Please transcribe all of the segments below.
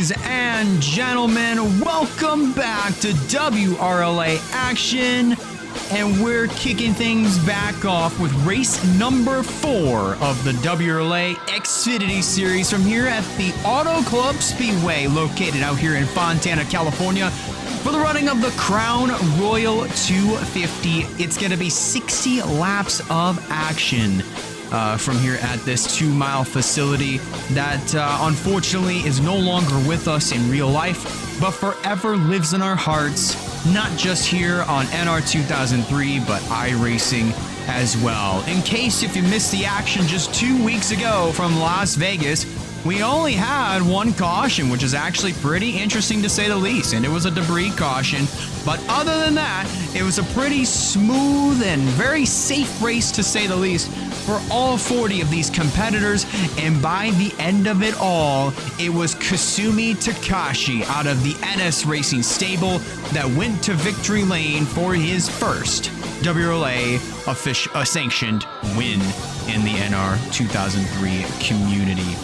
Ladies and gentlemen, welcome back to WRLA Action. And we're kicking things back off with race number 4 of the WRLA Xfinity Series from here at the Auto Club Speedway, located out here in Fontana, California, for the running of the Crown Royal 250. It's going to be 60 laps of action from here at this 2-mile facility that unfortunately is no longer with us in real life, but forever lives in our hearts, not just here on NR 2003, but iRacing as well. In case if you missed the action just 2 weeks ago from Las Vegas, we only had one caution, which is actually pretty interesting to say the least, and it was a debris caution. But other than that, it was a pretty smooth and very safe race, to say the least, for all 40 of these competitors. And by the end of it all, it was Kasumi Takashi out of the NS Racing stable that went to victory lane for his first WRLA sanctioned win in the NR 2003 community.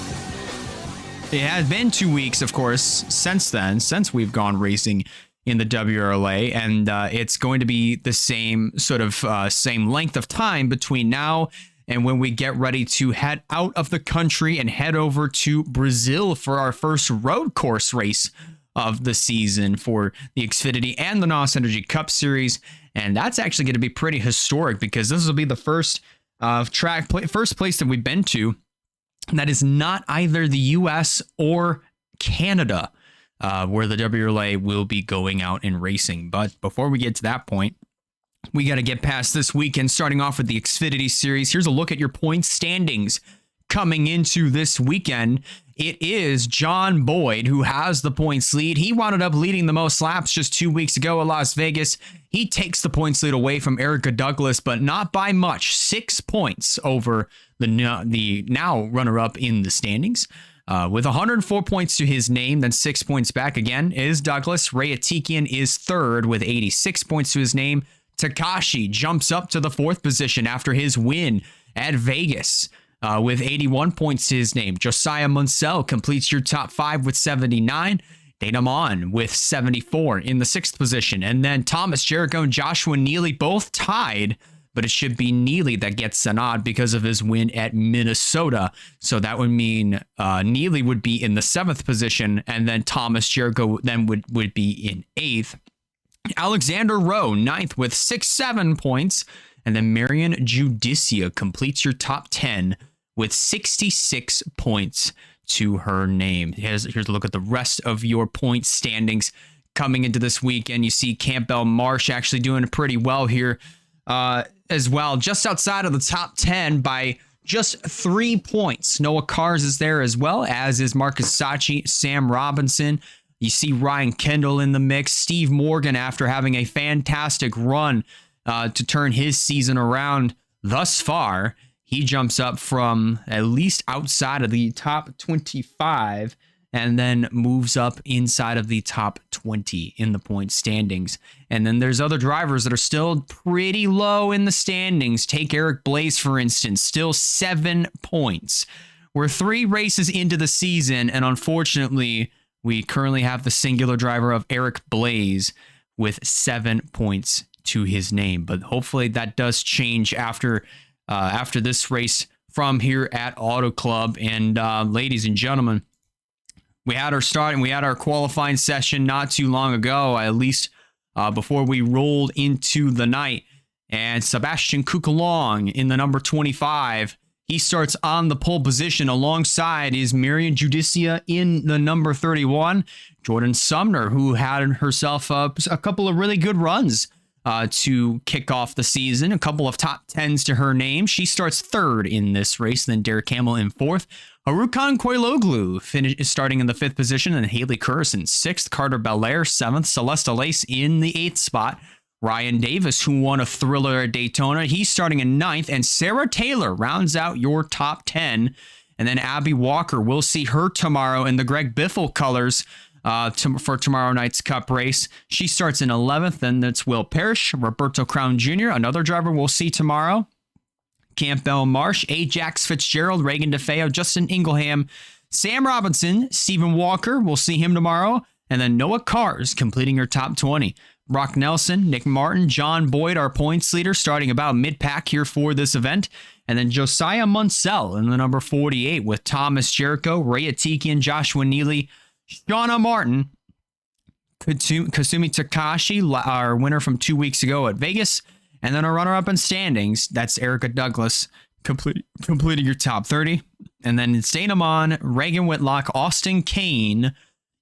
It has been 2 weeks, of course, since then, since we've gone racing in the WRLA, and it's going to be the same sort of same length of time between now and when we get ready to head out of the country and head over to Brazil for our first road course race of the season for the Xfinity and the NOS Energy Cup Series. And that's actually going to be pretty historic, because this will be the first first place that we've been to that is not either the US or Canada, where the WRLA will be going out and racing. But before we get to that point, we got to get past this weekend, starting off with the Xfinity Series. Here's a look at your point standings coming into this weekend. It is John Boyd who has the points lead. He wound up leading the most laps just 2 weeks ago at Las Vegas. He takes the points lead away from Erica Douglas, but not by much. 6 points over the now runner-up in the standings. With 104 points to his name, then 6 points back again is Douglas. Ray Atikian is third with 86 points to his name. Takashi jumps up to the 4th position after his win at Vegas with 81 points to his name. Josiah Munsell completes your top 5 with 79. Dana Mon with 74 in the 6th position. And then Thomas Jericho and Joshua Neely both tied, but it should be Neely that gets the nod because of his win at Minnesota. So that would mean Neely would be in the 7th position, and then Thomas Jericho then would be in 8th. Alexander Rowe, 9th with 67 points. And then Marion Judicia completes your top 10 with 66 points to her name. Here's a look at the rest of your point standings coming into this weekend. You see Campbell Marsh actually doing pretty well here as well, just outside of the top 10 by just 3 points. Noah Kars is there as well, as is Marcus Sachi, Sam Robinson. You see Ryan Kendall in the mix. Steve Morgan, after having a fantastic run to turn his season around thus far, he jumps up from at least outside of the top 25 and then moves up inside of the top 20 in the point standings. And then there's other drivers that are still pretty low in the standings. Take Eric Blaze, for instance, still 7 points. We're 3 races into the season, and unfortunately, we currently have the singular driver of Eric Blaze with 7 points to his name. But hopefully that does change after this race from here at Auto Club. And ladies and gentlemen, we had our start and we had our qualifying session not too long ago, at least before we rolled into the night. And Sebastian Kukulong in the number 25, he starts on the pole position alongside is Marion Judicia in the number 31. Jordan Sumner, who had herself a couple of really good runs to kick off the season, a couple of top 10s to her name. She starts 3rd in this race, then Derek Hamill in 4th. Harukan Koiloglu is starting in the 5th position, and Haley Curris in 6th. Carter Belair 7th. Celeste Lace in the 8th spot. Ryan Davis, who won a thriller at Daytona, he's starting in 9th, and Sarah Taylor rounds out your top 10. And then Abby Walker, we'll see her tomorrow in the Greg Biffle colors for tomorrow night's Cup race. She starts in 11th, then that's Will Parrish, Roberto Crown Jr., another driver we'll see tomorrow. Campbell Marsh, Ajax Fitzgerald, Reagan DeFeo, Justin Ingleham, Sam Robinson, Stephen Walker, we'll see him tomorrow. And then Noah Kars completing your top 20. Brock Nelson, Nick Martin, John Boyd, our points leader, starting about mid-pack here for this event. And then Josiah Munsell in the number 48 with Thomas Jericho, Ray Atikian, Joshua Neely, Shauna Martin, Kasumi Takashi, our winner from 2 weeks ago at Vegas. And then a runner-up in standings, that's Erica Douglas, completing your top 30. And then it's Dana Mon, Reagan Whitlock, Austin Kane,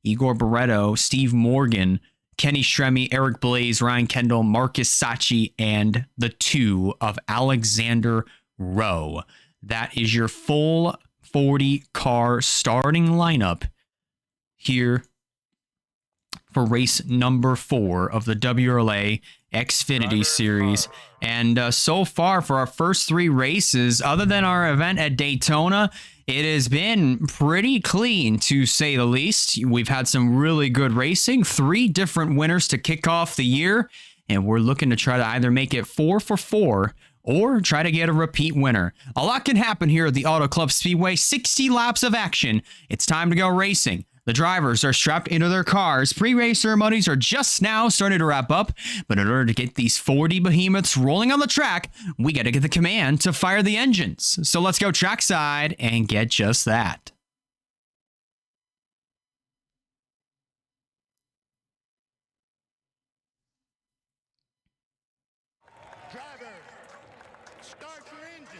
Igor Barreto, Steve Morgan, Kenny Shremy, Eric Blaze, Ryan Kendall, Marcus Sachi, and the 2 of Alexander Rowe. That is your full 40-car starting lineup here for race number 4 of the WRLA Xfinity Series. And so far for our first 3 races, other than our event at Daytona, it has been pretty clean, to say the least. We've had some really good racing, 3 different winners to kick off the year, and we're looking to try to either make it 4 for 4 or try to get a repeat winner. A lot can happen here at the Auto Club Speedway. 60 laps of action. It's time to go racing. The drivers are strapped into their cars. Pre-race ceremonies are just now starting to wrap up, but in order to get these 40 behemoths rolling on the track, we got to get the command to fire the engines. So let's go trackside and get just that. Driver, start your engine.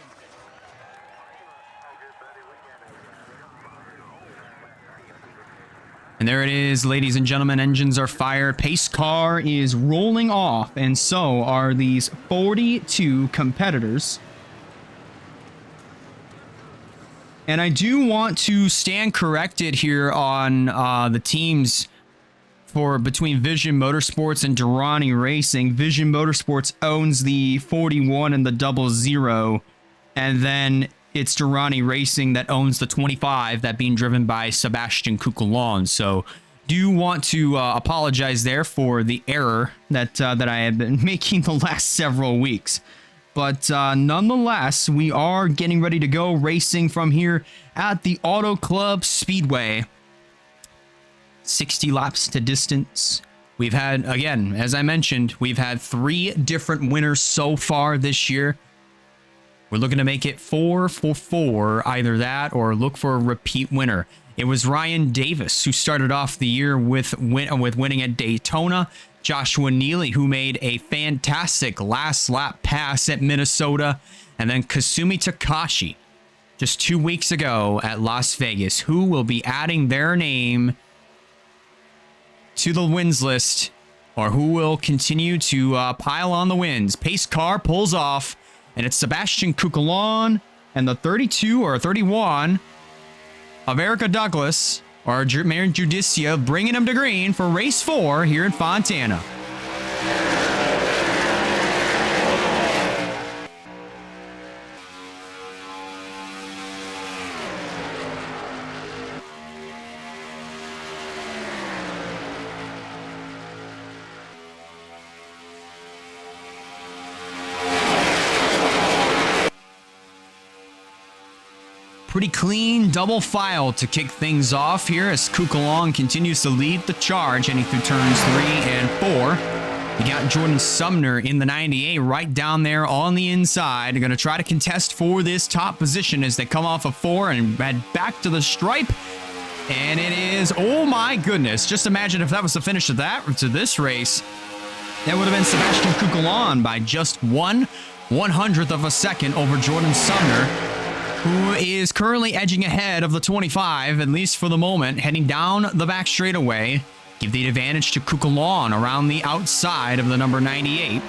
And there it is, ladies and gentlemen. Engines are fired. Pace car is rolling off, and so are these 42 competitors. And I do want to stand corrected here on the teams for between Vision Motorsports and Durrani Racing. Vision Motorsports owns the 41 and the 00, and then it's Durrani Racing that owns the 25, that being driven by Sebastian Cuculon. So do want to apologize there for the error that I have been making the last several weeks. But nonetheless, we are getting ready to go racing from here at the Auto Club Speedway. 60 laps to distance. We've had, again, as I mentioned, we've had 3 different winners so far this year. We're looking to make it 4 for 4, either that or look for a repeat winner. It was Ryan Davis who started off the year with winning at Daytona. Joshua Neely, who made a fantastic last lap pass at Minnesota. And then Kasumi Takashi, just 2 weeks ago at Las Vegas, who will be adding their name to the wins list, or who will continue to pile on the wins. Pace car pulls off, and it's Sebastian Cuculon and the 32 or 31 of Erica Douglas, or Mary Judicia, bringing him to green for race 4 here in Fontana. Pretty clean double file to kick things off here as Cuculon continues to lead the charge, heading through turns 3 and 4. You got Jordan Sumner in the 98 right down there on the inside. They're going to try to contest for this top position as they come off of 4 and head back to the stripe. And it is, oh my goodness, just imagine if that was the finish of this race. That would have been Sebastian Cuculon by just 1/100th of a second over Jordan Sumner, who is currently edging ahead of the 25, at least for the moment, heading down the back straightaway. Give the advantage to Cuculon around the outside of the number 98.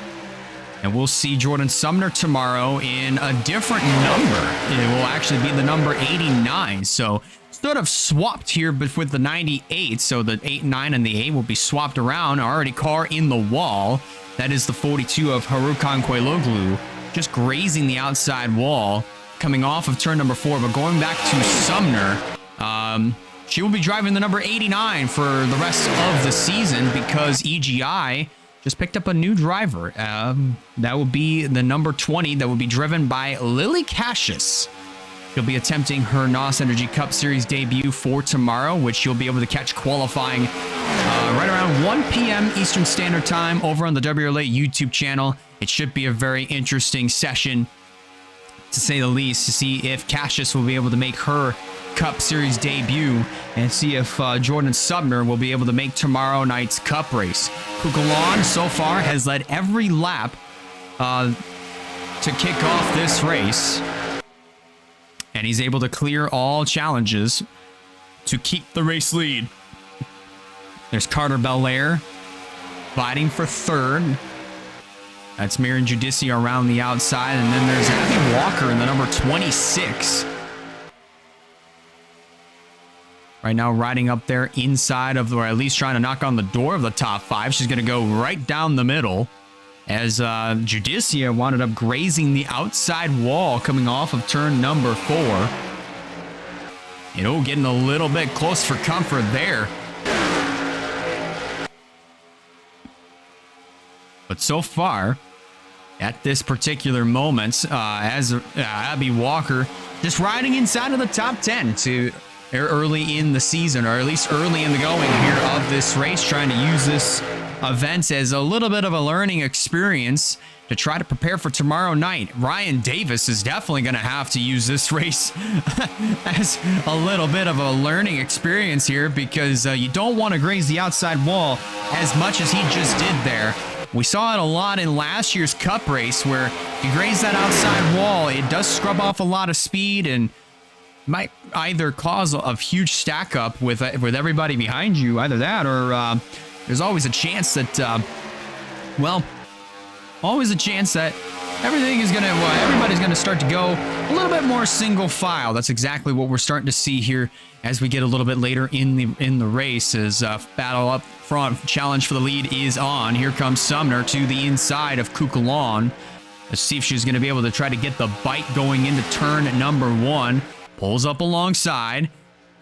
And we'll see Jordan Sumner tomorrow in a different number. It will actually be the number 89. So sort of swapped here with the 98. So the 8, 9, and the 8 will be swapped around. Already car in the wall. That is the 42 of Harukan Koiloglu, just grazing the outside wall, coming off of turn number 4, but going back to Sumner. She will be driving the number 89 for the rest of the season because EGI just picked up a new driver. That will be the number 20 that will be driven by Lily Cassius. She'll be attempting her NOS Energy Cup Series debut for tomorrow, which you'll be able to catch qualifying right around 1 p.m. Eastern Standard Time over on the WRLA YouTube channel. It should be a very interesting session, to say the least, to see if Cassius will be able to make her Cup Series debut and see if Jordan Sumner will be able to make tomorrow night's Cup race. Kukulon so far has led every lap to kick off this race, and he's able to clear all challenges to keep the race lead. There's Carter Belair fighting for third. That's Mirren Judicia around the outside, and then there's Abby Walker in the number 26. Right now riding up there inside of, or at least trying to knock on the door of the top 5. She's going to go right down the middle, as Judicia wound up grazing the outside wall coming off of turn number 4. You know, getting a little bit close for comfort there. But so far, at this particular moment, as Abby Walker just riding inside of the top 10 to early in the season, or at least early in the going here of this race, trying to use this event as a little bit of a learning experience to try to prepare for tomorrow night. Ryan Davis is definitely going to have to use this race as a little bit of a learning experience here, because you don't want to graze the outside wall as much as he just did there. We saw it a lot in last year's Cup race, where you graze that outside wall, it does scrub off a lot of speed and might either cause a huge stack up with everybody behind you, either that or there's always a chance that, always a chance that everybody's gonna start to go a little bit more single file. That's exactly what we're starting to see here as we get a little bit later in the race. As battle up front, challenge for the lead is on. Here comes Sumner to the inside of Kukulon. Let's see if she's gonna be able to try to get the bite going into turn number 1. Pulls up alongside,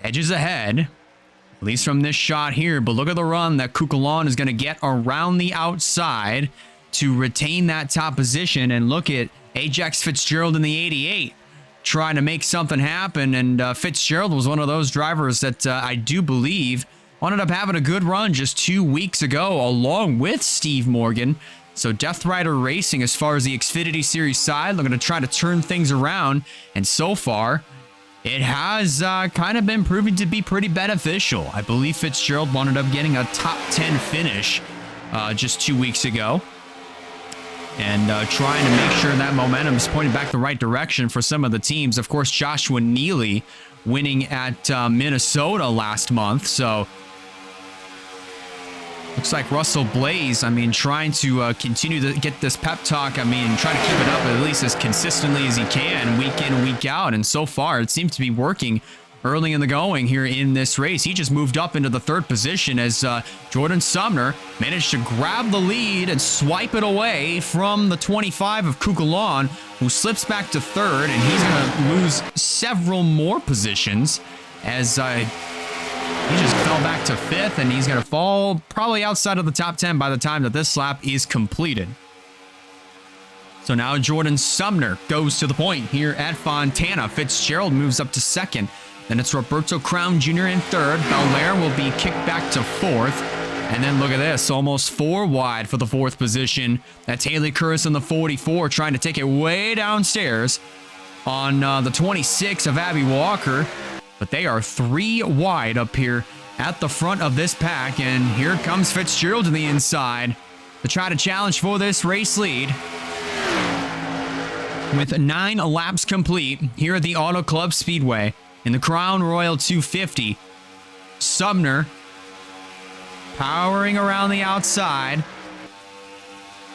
edges ahead, at least from this shot here. But look at the run that Kukulon is going to get around the outside to retain that top position. And look at Ajax Fitzgerald in the 88 trying to make something happen. And Fitzgerald was one of those drivers that I do believe ended up having a good run just 2 weeks ago, along with Steve Morgan. So Death Rider Racing, as far as the Xfinity Series side, they're going to try to turn things around. And so far, it has kind of been proving to be pretty beneficial. I believe Fitzgerald wound up getting a top 10 finish just 2 weeks ago. And trying to make sure that momentum is pointing back the right direction for some of the teams. Of course, Joshua Neely winning at Minnesota last month. So looks like Russell Blaze, trying to continue to get this pep talk. Trying to keep it up at least as consistently as he can, week in, week out. And so far, it seems to be working early in the going here in this race. He just moved up into the 3rd position as Jordan Sumner managed to grab the lead and swipe it away from the 25 of Kukulon, who slips back to 3rd. And he's going to lose several more positions as he just fell back to 5th, and he's going to fall probably outside of the top 10 by the time that this lap is completed. So now Jordan Sumner goes to the point here at Fontana. Fitzgerald moves up to 2nd. Then it's Roberto Crown Jr. in 3rd. Belair will be kicked back to 4th. And then look at this, almost 4 wide for the 4th position. That's Haley Curris in the 44 trying to take it way downstairs on the 26 of Abby Walker. But they are 3 wide up here at the front of this pack. And here comes Fitzgerald to the inside to try to challenge for this race lead. With 9 laps complete here at the Auto Club Speedway in the Crown Royal 250, Sumner powering around the outside.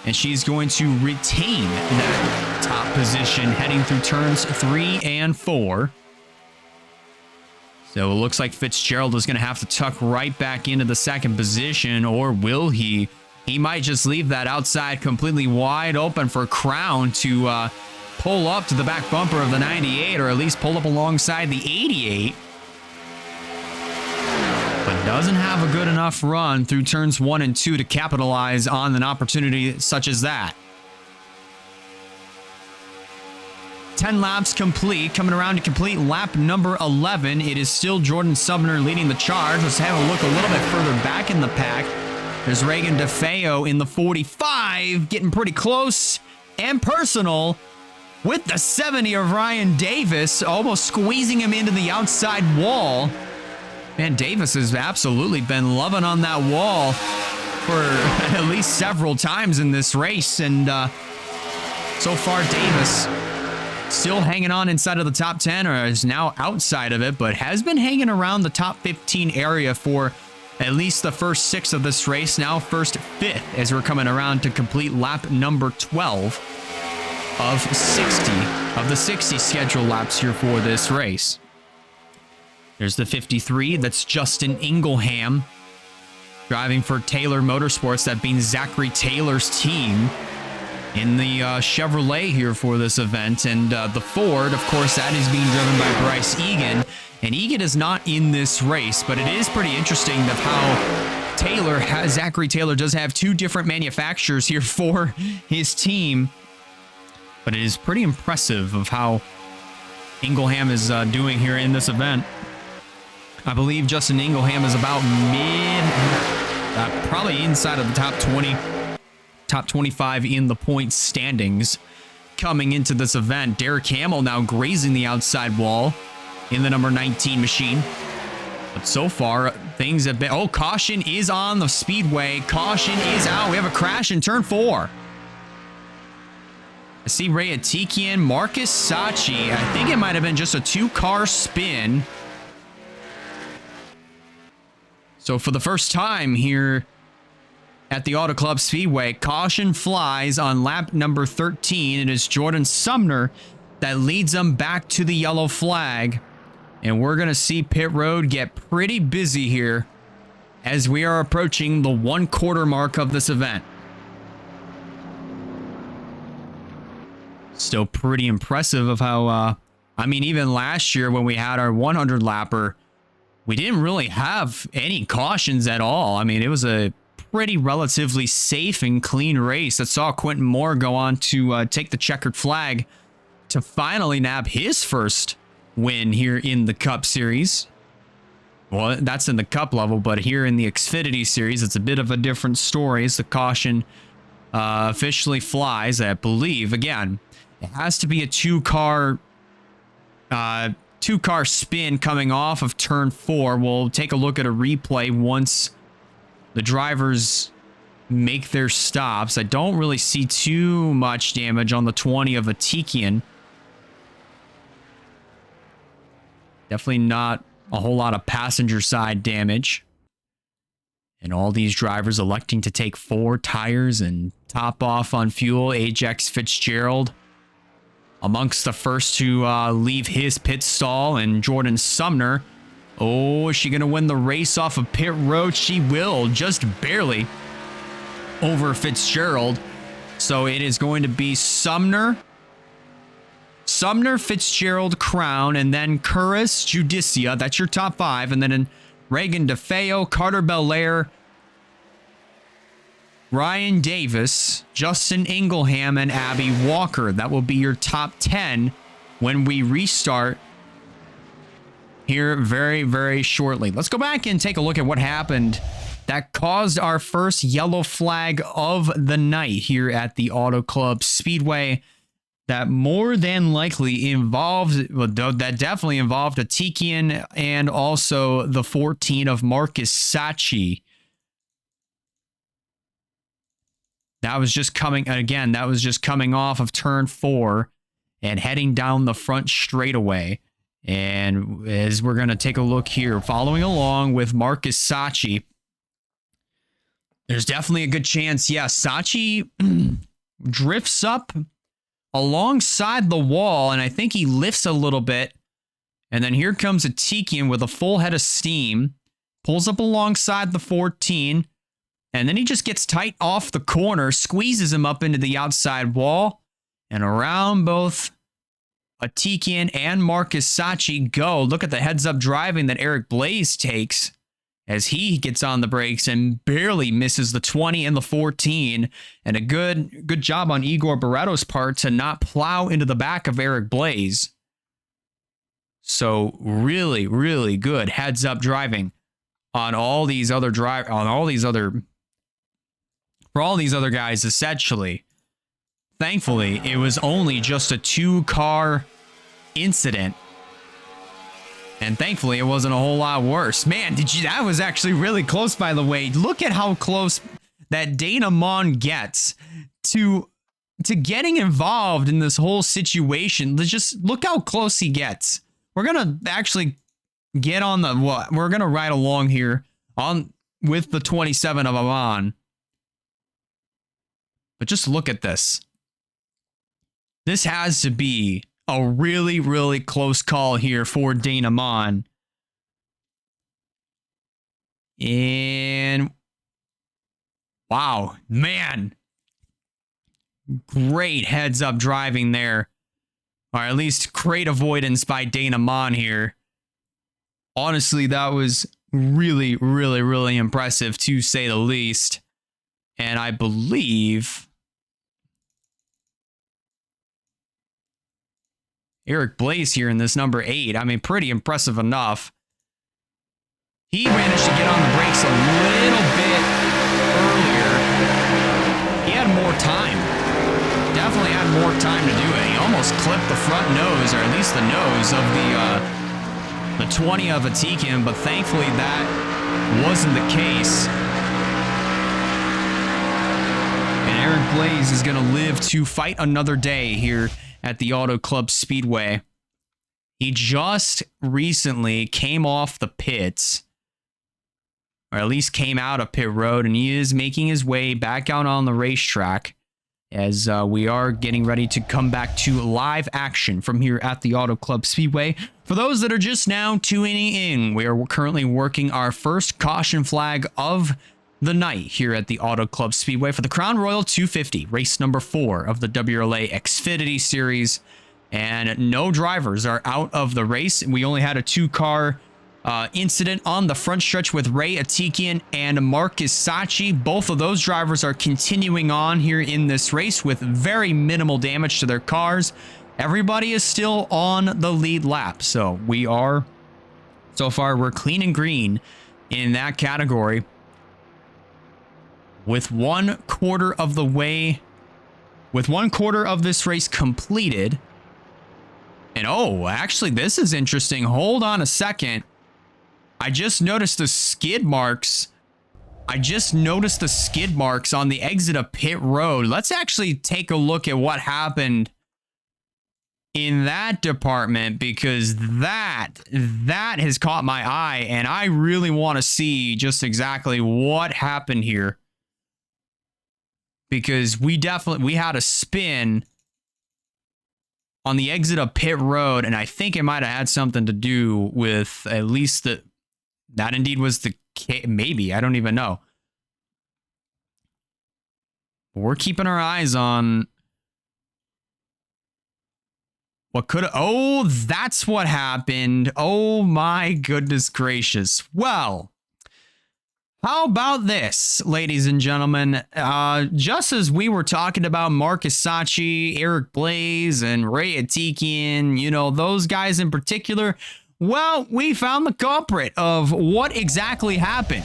And she's going to retain that top position heading through turns 3 and 4. So it looks like Fitzgerald is going to have to tuck right back into the 2nd position, or will he? He might just leave that outside completely wide open for Crown to pull up to the back bumper of the 98, or at least pull up alongside the 88. But doesn't have a good enough run through turns 1 and 2 to capitalize on an opportunity such as that. 10 laps complete, coming around to complete lap number 11. It is still Jordan Sumner leading the charge. Let's have a look a little bit further back in the pack. There's Reagan DeFeo in the 45, getting pretty close and personal with the 70 of Ryan Davis, almost squeezing him into the outside wall. Man, Davis has absolutely been loving on that wall for at least several times in this race, and so far Davis still hanging on inside of the top 10, or is now outside of it, but has been hanging around the top 15 area for at least the first 6 of this race. Now first 5th as we're coming around to complete lap number 12 of 60 of the 60 scheduled laps here for this race. There's the 53. That's Justin Ingleham driving for Taylor Motorsports, that being Zachary Taylor's team in the Chevrolet here for this event. And the Ford, of course, that is being driven by Bryce Egan. And Egan is not in this race, but it is pretty interesting of how Zachary Taylor does have 2 different manufacturers here for his team. But it is pretty impressive of how Ingleham is doing here in this event. I believe Justin Ingleham is about probably inside of the top 20, top 25 in the point standings coming into this event. Derek Hamill now grazing the outside wall in the number 19 machine. But so far, things have been... Oh, caution is on the speedway. Caution is out. We have a crash in turn 4. I see Ray Atikian, Marcus Sachi. I think it might have been just a 2-car spin. So for the first time here at the Auto Club Speedway, caution flies on lap number 13. It is Jordan Sumner that leads them back to the yellow flag. And we're going to see pit road get pretty busy here as we are approaching the 1/4 mark of this event. Still pretty impressive of how, even last year when we had our 100 lapper, we didn't really have any cautions at all. I mean, it was a pretty relatively safe and clean race that saw Quentin Moore go on to take the checkered flag to finally nab his first win here in the Cup Series. Well, that's in the Cup level, but here in the Xfinity Series, it's a bit of a different story as the caution officially flies. I believe, again, it has to be a 2-car spin coming off of turn 4. We'll take a look at a replay once the drivers make their stops. I don't really see too much damage on the 20 of Atikian. Definitely not a whole lot of passenger side damage. And all these drivers electing to take 4 tires and top off on fuel. Ajax Fitzgerald amongst the first to leave his pit stall, and Jordan Sumner. Oh, is she going to win the race off of pit road? She will, just barely over Fitzgerald. So it is going to be Sumner, Fitzgerald, Crown, and then Curris, Judicia. That's your top 5. And then in Reagan DeFeo, Carter Belair, Ryan Davis, Justin Ingleham, and Abby Walker. That will be your top 10 when we restart here very, very shortly. Let's go back and take a look at what happened that caused our first yellow flag of the night here at the Auto Club Speedway. That more than likely involved, well, that definitely involved Atikian and also the 14 of Marcus Sachi. That was just coming off of turn 4 and heading down the front straightaway. And as we're going to take a look here, following along with Marcus Sachi, there's definitely a good chance. Yeah, Sachi drifts up alongside the wall, and I think he lifts a little bit. And then here comes Atikian with a full head of steam, pulls up alongside the 14, and then he just gets tight off the corner, squeezes him up into the outside wall, and around both Atikian and Marcus Sachi go. Look at the heads-up driving that Eric Blaze takes as he gets on the brakes and barely misses the 20 and the 14. And a good job on Igor Barreto's part to not plow into the back of Eric Blaze. So really, really good heads up driving on all these other for all these other guys, essentially. Thankfully, it was only just a 2-car incident. And thankfully, it wasn't a whole lot worse. Man, that was actually really close, by the way. Look at how close that Dana Mon gets to getting involved in this whole situation. Just look how close he gets. We're going to actually get on we're going to ride along here with the 27 of Amon. But just look at this. This has to be a really, really close call here for Dana Mon. And wow, man. Great heads up driving there. Or at least great avoidance by Dana Mon here. Honestly, that was really, really, really impressive to say the least. And I believe Eric Blaze here in this number 8. I mean, pretty impressive enough. He managed to get on the brakes a little bit earlier. He had more time. Definitely had more time to do it. He almost clipped the front nose, or at least the nose of the 20 of Atikin, but thankfully that wasn't the case. And Eric Blaze is going to live to fight another day here at the Auto Club Speedway. He just recently came off the pits, or at least came out of pit road, and he is making his way back out on the racetrack as we are getting ready to come back to live action from here at the Auto Club Speedway. For those that are just now tuning in, we are currently working our first caution flag of the night here at the Auto Club Speedway for the Crown Royal 250, race number 4 of the WRLA Xfinity series. And no drivers are out of the race. We only had a 2-car incident on the front stretch with Ray Atikian and Marcus Sachi. Both of those drivers are continuing on here in this race with very minimal damage to their cars. Everybody is still on the lead lap. So so far, we're clean and green in that category. With 1/4 of the way, with 1/4 of this race completed. And oh, actually, this is interesting. Hold on a second. I just noticed the skid marks. on the exit of pit road. Let's actually take a look at what happened in that department, because that has caught my eye, and I really want to see just exactly what happened here. Because we had a spin on the exit of pit road, and I think it might have had something to do with at least that indeed was the case. Maybe, I don't even know. We're keeping our eyes on what could have. Oh, that's what happened. Oh my goodness gracious. Well, how about this, ladies and gentlemen? Just as we were talking about Marcus Sachi, Eric Blaze, and Ray Atikian, you know, those guys in particular, well, we found the culprit of what exactly happened.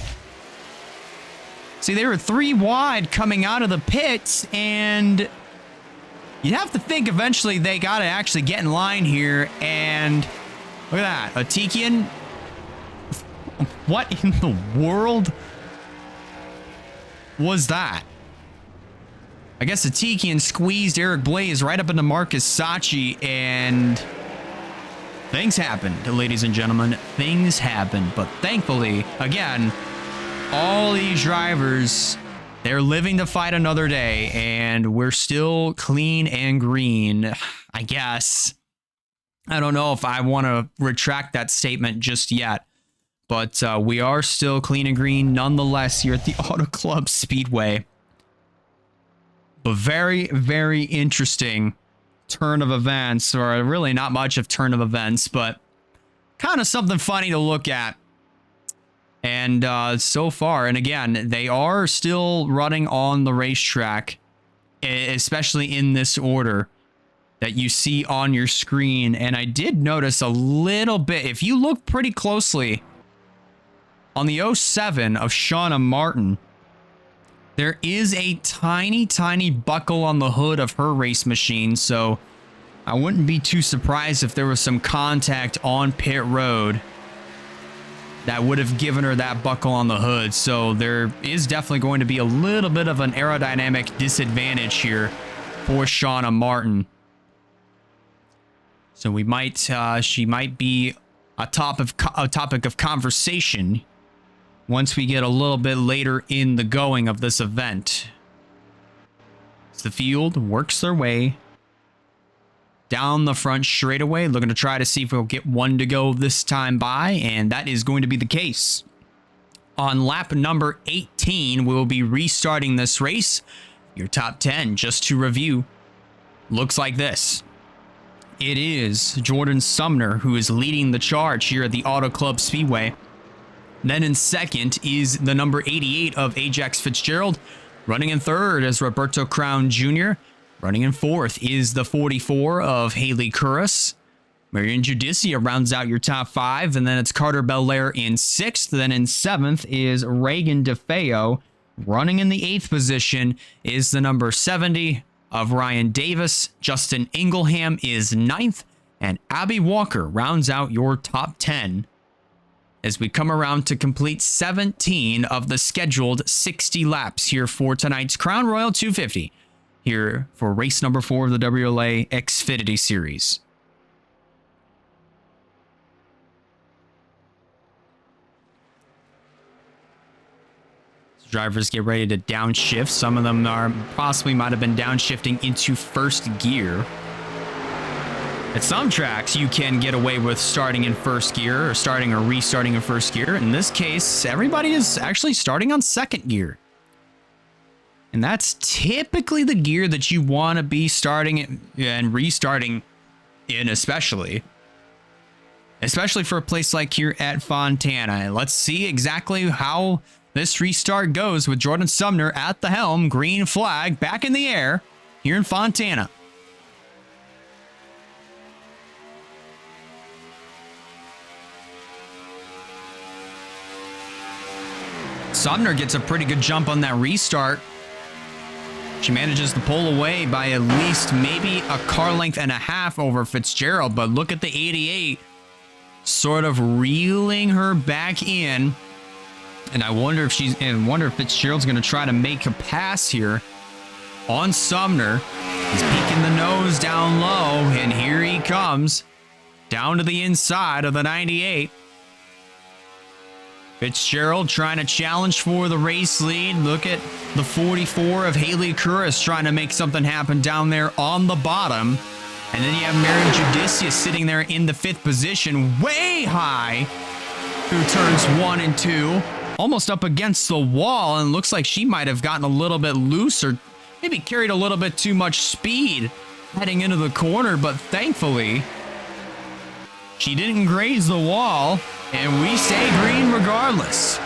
See, they were 3 wide coming out of the pits, and you have to think eventually they got to actually get in line here, and look at that. Atikian, what in the world was that? I guess Atikian squeezed Eric Blaze right up into Marcus Sachi, and things happened, ladies and gentlemen. Things happened. But thankfully, again, all these drivers, they're living to fight another day, and we're still clean and green, I guess. I don't know if I want to retract that statement just yet. But we are still clean and green nonetheless here at the Auto Club Speedway. But very, very interesting turn of events, or really not much of turn of events, but kind of something funny to look at. And so far, and again, they are still running on the racetrack, especially in this order that you see on your screen. And I did notice a little bit, if you look pretty closely on the 07 of Shauna Martin, there is a tiny, tiny buckle on the hood of her race machine. So I wouldn't be too surprised if there was some contact on pit road that would have given her that buckle on the hood. So there is definitely going to be a little bit of an aerodynamic disadvantage here for Shauna Martin. So we might, she might be a topic of conversation once we get a little bit later in the going of this event. As the field works their way down the front straightaway, looking to try to see if we'll get one to go this time by, and that is going to be the case. On lap number 18, we'll be restarting this race. Your top 10, just to review, looks like this. It is Jordan Sumner who is leading the charge here at the Auto Club Speedway. Then in second is the number 88 of Ajax Fitzgerald. Running in third is Roberto Crown Jr. Running in fourth is the 44 of Haley Curris. Marion Judicia rounds out your top five, and then it's Carter Belair in sixth. Then in seventh is Reagan DeFeo. Running in the eighth position is the number 70 of Ryan Davis. Justin Ingleham is ninth, and Abby Walker rounds out your top 10 as we come around to complete 17 of the scheduled 60 laps here for tonight's Crown Royal 250 here for race number 4 of the WRLA Xfinity Series. Drivers get ready to downshift. Some of them are possibly might have been downshifting into first gear. At some tracks, you can get away with starting in first gear or starting or restarting in first gear. In this case, everybody is actually starting on second gear. And that's typically the gear that you want to be starting and restarting in, especially for a place like here at Fontana. Let's see exactly how this restart goes with Jordan Sumner at the helm. Green flag back in the air here in Fontana. Sumner gets a pretty good jump on that restart. She manages to pull away by at least maybe a car length and a half over Fitzgerald, but look at the 88 sort of reeling her back in. And I wonder if Fitzgerald's going to try to make a pass here on Sumner. He's peeking the nose down low, and here he comes down to the inside of the 98. Fitzgerald trying to challenge for the race lead. Look at the 44 of Haley Curris trying to make something happen down there on the bottom. And then you have Marion Judicia sitting there in the 5th position, way high through turns 1 and 2. Almost up against the wall, and looks like she might have gotten a little bit loose or maybe carried a little bit too much speed heading into the corner, but thankfully she didn't graze the wall, and we stay green regardless.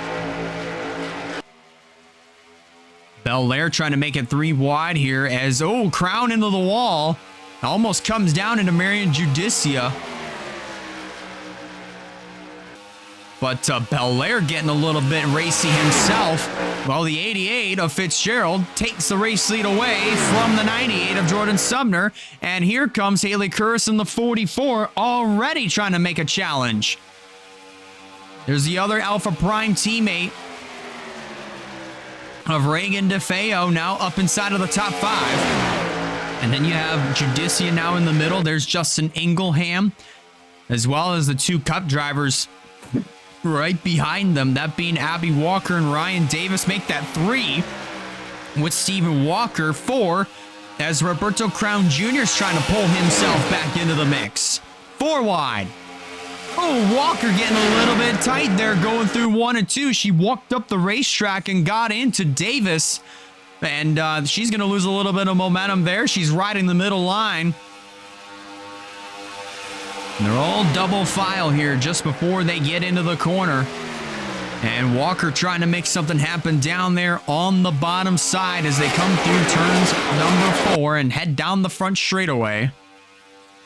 Belair trying to make it 3 wide here as, Crown into the wall. Almost comes down into Marion Judicia. But Belair getting a little bit racy himself, while the 88 of Fitzgerald takes the race lead away from the 98 of Jordan Sumner. And here comes Haley Curris in the 44, already trying to make a challenge. There's the other Alpha Prime teammate of Reagan DeFeo now up inside of the top 5. And then you have Judicia now in the middle. There's Justin Ingleham, as well as the 2 Cup drivers right behind them, that being Abby Walker and Ryan Davis, make that 3 with Stephen Walker 4 as Roberto Crown Jr. is trying to pull himself back into the mix. 4 wide. Walker getting a little bit tight there going through 1 and 2. She walked up the racetrack and got into Davis, and she's going to lose a little bit of momentum there. She's riding the middle line. And they're all double file here just before they get into the corner. And Walker trying to make something happen down there on the bottom side as they come through turns number 4 and head down the front straightaway.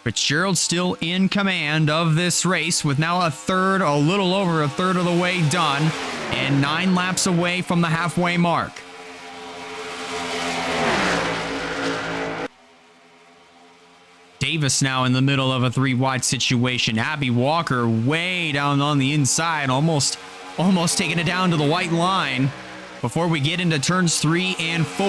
Fitzgerald still in command of this race with now a little over a third of the way done and 9 laps away from the halfway mark. Davis now in the middle of a 3-wide situation. Abby Walker way down on the inside, almost taking it down to the white line before we get into turns 3 and 4.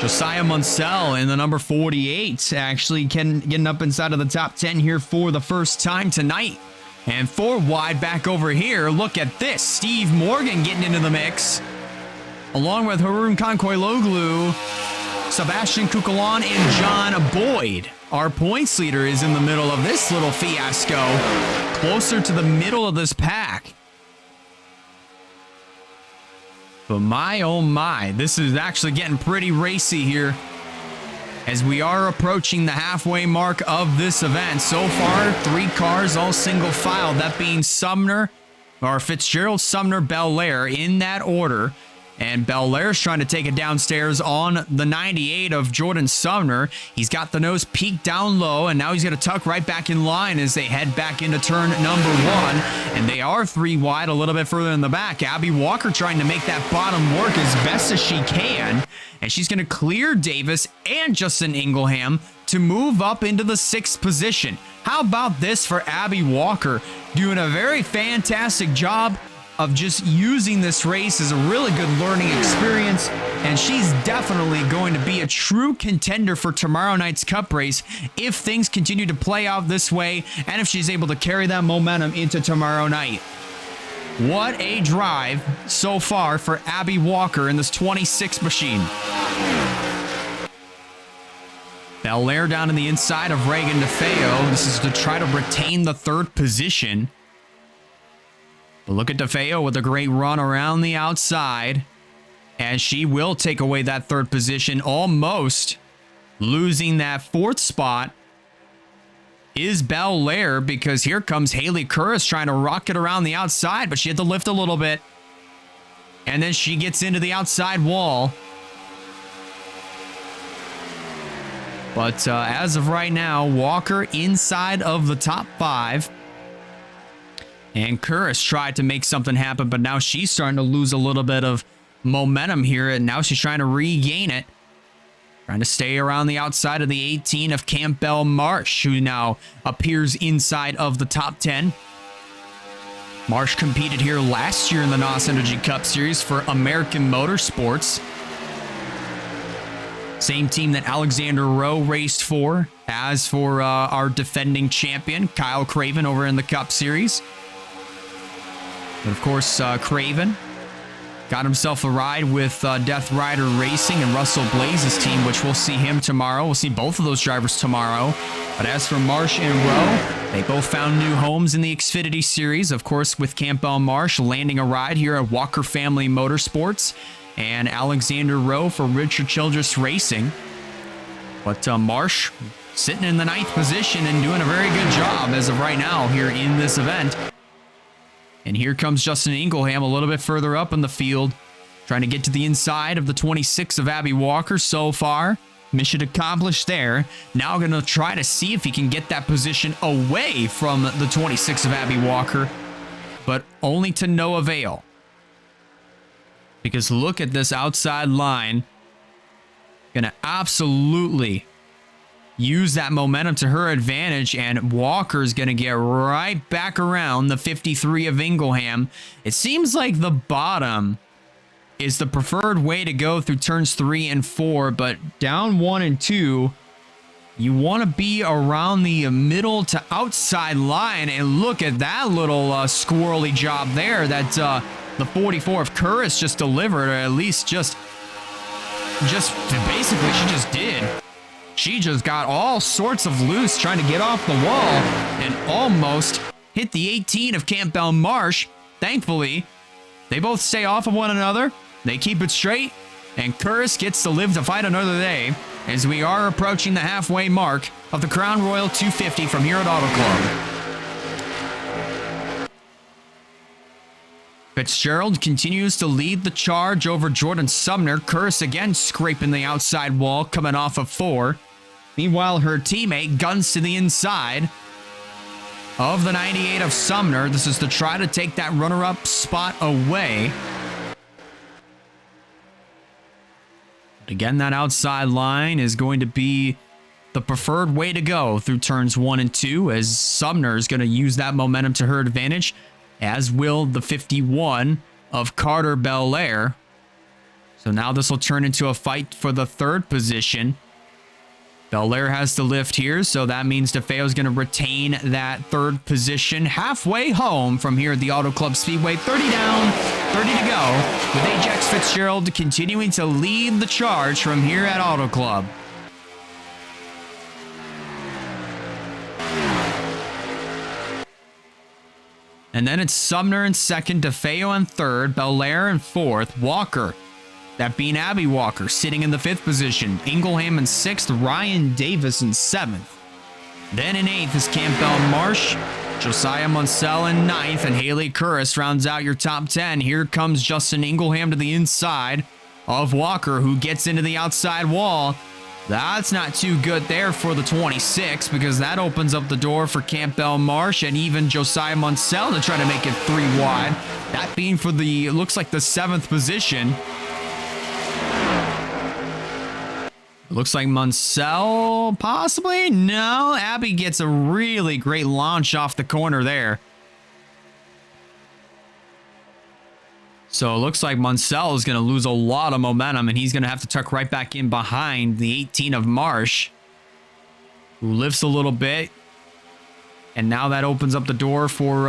Josiah Munsell in the number 48 actually getting up inside of the top 10 here for the first time tonight. And 4 wide back over here. Look at this. Steve Morgan getting into the mix along with Haroon Kankoiloglu, Sebastian Kukulon, and John Boyd. Our points leader is in the middle of this little fiasco, closer to the middle of this pack. But my, oh my, this is actually getting pretty racy here as we are approaching the halfway mark of this event. So far, 3 cars, all single file, that being Fitzgerald, Sumner, Belair in that order. And Belair's trying to take it downstairs on the 98 of Jordan Sumner. He's got the nose peaked down low, and now he's going to tuck right back in line as they head back into turn number 1. And they are 3 wide, a little bit further in the back. Abby Walker trying to make that bottom work as best as she can. And she's going to clear Davis and Justin Ingleham to move up into the 6th position. How about this for Abby Walker? Doing a very fantastic job of just using this race as a really good learning experience, and she's definitely going to be a true contender for tomorrow night's Cup race if things continue to play out this way and if she's able to carry that momentum into tomorrow night. What a drive so far for Abby Walker in this 26 machine. Belair down in the inside of Reagan DeFeo. This is to try to retain the 3rd position. But look at DeFeo with a great run around the outside as she will take away that 3rd position, almost losing that 4th spot is Belair, because here comes Haley Curris trying to rocket around the outside, but she had to lift a little bit. And then she gets into the outside wall. But as of right now, Walker inside of the top 5. And Curris tried to make something happen, but now she's starting to lose a little bit of momentum here, and now she's trying to regain it. Trying to stay around the outside of the 18 of Campbell Marsh, who now appears inside of the top 10. Marsh competed here last year in the NOS Energy Cup Series for American Motorsports. Same team that Alexander Rowe raced for, as for our defending champion, Kyle Craven, over in the Cup Series. But of course, Craven got himself a ride with Death Rider Racing and Russell Blaze's team, which we'll see him tomorrow. We'll see both of those drivers tomorrow. But as for Marsh and Rowe, they both found new homes in the Xfinity Series. Of course, with Campbell Marsh landing a ride here at Walker Family Motorsports, and Alexander Rowe for Richard Childress Racing. But Marsh sitting in the 9th position and doing a very good job as of right now here in this event. And here comes Justin Ingleham a little bit further up in the field, trying to get to the inside of the 26 of Abby Walker so far. Mission accomplished there. Now going to try to see if he can get that position away from the 26 of Abby Walker, but only to no avail. Because look at this outside line. Going to absolutely use that momentum to her advantage, and Walker's going to get right back around the 53 of Ingleham. It seems like the bottom is the preferred way to go through turns 3 and 4, but down 1 and 2, you want to be around the middle to outside line, and look at that little squirrely job there that the 44 of Curris just delivered, or at least just basically she just did. She just got all sorts of loose trying to get off the wall and almost hit the 18 of Campbell Marsh. Thankfully, they both stay off of one another. They keep it straight, and Curris gets to live to fight another day as we are approaching the halfway mark of the Crown Royal 250 from here at Auto Club. Fitzgerald continues to lead the charge over Jordan Sumner. Curse again scraping the outside wall, coming off of 4. Meanwhile, her teammate guns to the inside of the 98 of Sumner. This is to try to take that runner-up spot away. But again, that outside line is going to be the preferred way to go through turns 1 and 2, as Sumner is going to use that momentum to her advantage, as will the 51 of Carter Belair. So now this will turn into a fight for the 3rd position. Belair has to lift here, so that means DeFeo is going to retain that 3rd position halfway home from here at the Auto Club Speedway. 30 down, 30 to go, with Ajax Fitzgerald continuing to lead the charge from here at Auto Club. And then it's Sumner in 2nd, DeFeo in 3rd, Belair in 4th, Walker, that being Abby Walker, sitting in the 5th position, Ingleham in 6th, Ryan Davis in 7th. Then in 8th is Campbell Marsh, Josiah Munsell in 9th, and Haley Curris rounds out your top 10. Here comes Justin Ingleham to the inside of Walker, who gets into the outside wall. That's not too good there for the 26, because that opens up the door for Campbell Marsh and even Josiah Munsell to try to make it 3 wide. That being for the, looks like the 7th position. Looks like Munsell, possibly? No, Abby gets a really great launch off the corner there. So it looks like Munsell is going to lose a lot of momentum, and he's going to have to tuck right back in behind the 18 of Marsh, who lifts a little bit. And now that opens up the door for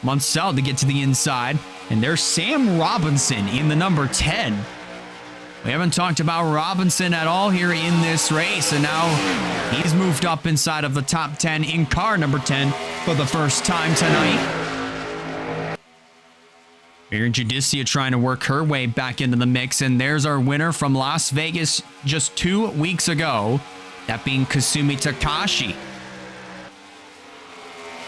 Munsell to get to the inside. And there's Sam Robinson in the number 10. We haven't talked about Robinson at all here in this race, and now he's moved up inside of the top 10 in car number 10 for the first time tonight. Here Judicia trying to work her way back into the mix, and there's our winner from Las Vegas just 2 weeks ago, that being Kasumi Takashi.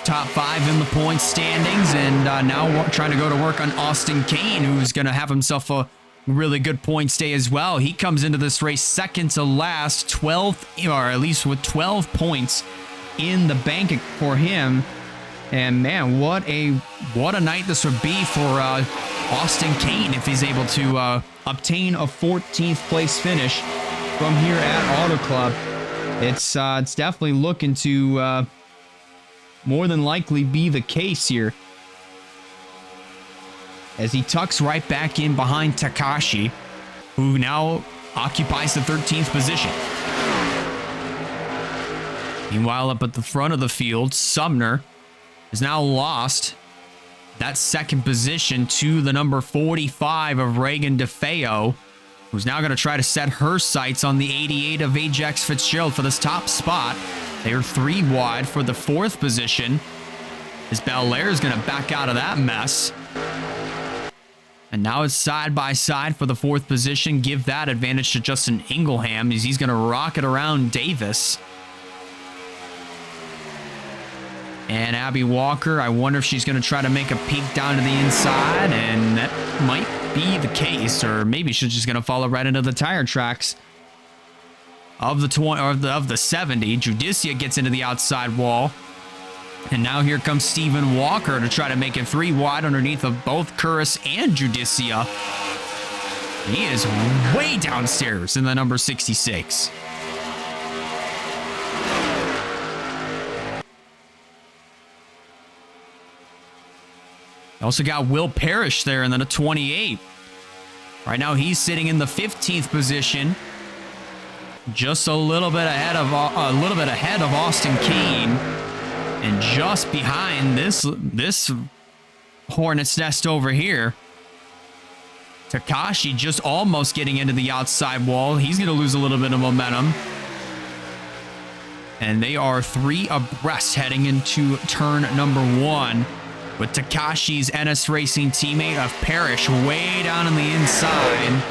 Top 5 in the points standings, and now trying to go to work on Austin Kane, who's going to have himself a really good points day as well. He comes into this race 2nd to last, 12th, or at least with 12 points in the bank for him. And man, what a night this would be for Austin Kane if he's able to obtain a 14th place finish from here at Auto Club. It's definitely looking to more than likely be the case here, as he tucks right back in behind Takashi, who now occupies the 13th position. Meanwhile, up at the front of the field, Sumner has now lost that 2nd position to the number 45 of Reagan DeFeo, who's now going to try to set her sights on the 88 of Ajax Fitzgerald for this top spot. They're 3 wide for the 4th position, as Belair is going to back out of that mess. And now it's side by side for the 4th position. Give that advantage to Justin Ingleham, as he's going to rocket around Davis. And Abby Walker, I wonder if she's going to try to make a peek down to the inside, and that might be the case, or maybe she's just going to follow right into the tire tracks of the 20 or of the 70. Judicia gets into the outside wall, and now here comes Stephen Walker to try to make it 3 wide underneath of both Curris and Judicia. He is way downstairs in the number 66. Also got Will Parrish there in the 28. Right now he's sitting in the 15th position, just a little bit ahead of Austin Kane, and just behind this hornet's nest over here. Takashi just almost getting into the outside wall. He's going to lose a little bit of momentum. And they are 3 abreast heading into turn number 1. With Takashi's NS Racing teammate of Parrish way down on the inside.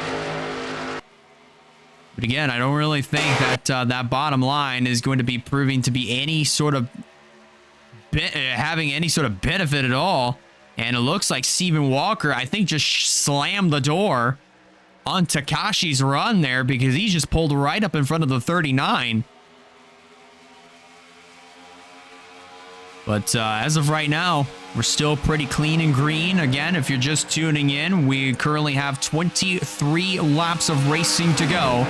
But again, I don't really think that that bottom line is going to be proving to be any sort of having any sort of benefit at all. And it looks like Steven Walker, I think, just slammed the door on Takashi's run there because he just pulled right up in front of the 39. But as of right now, we're still pretty clean and green. Again, if you're just tuning in, we currently have 23 laps of racing to go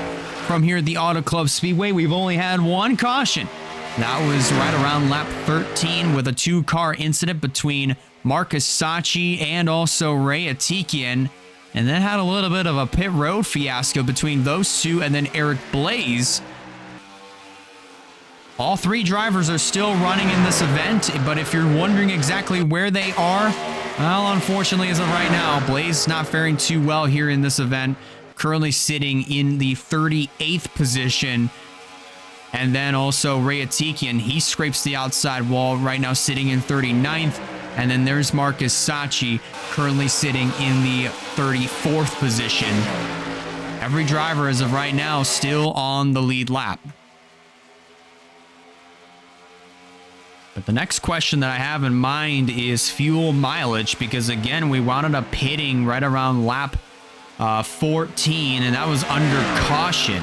from here at the Auto Club Speedway. We've only had one caution. That was right around lap 13 with a two-car incident between Marcus Sacchi and also Ray Atikian. And then had a little bit of a pit road fiasco between those two and then Eric Blaze. All three drivers are still running in this event, but if you're wondering exactly where they are, well, unfortunately, as of right now, Blaze not faring too well here in this event. Currently sitting in the 38th position. And then also Ray Atikian, he scrapes the outside wall right now, sitting in 39th. And then there's Marcus Sacchi, currently sitting in the 34th position. Every driver, as of right now, still on the lead lap. But the next question that I have in mind is fuel mileage, because again, we wound up hitting right around lap 14, and that was under caution.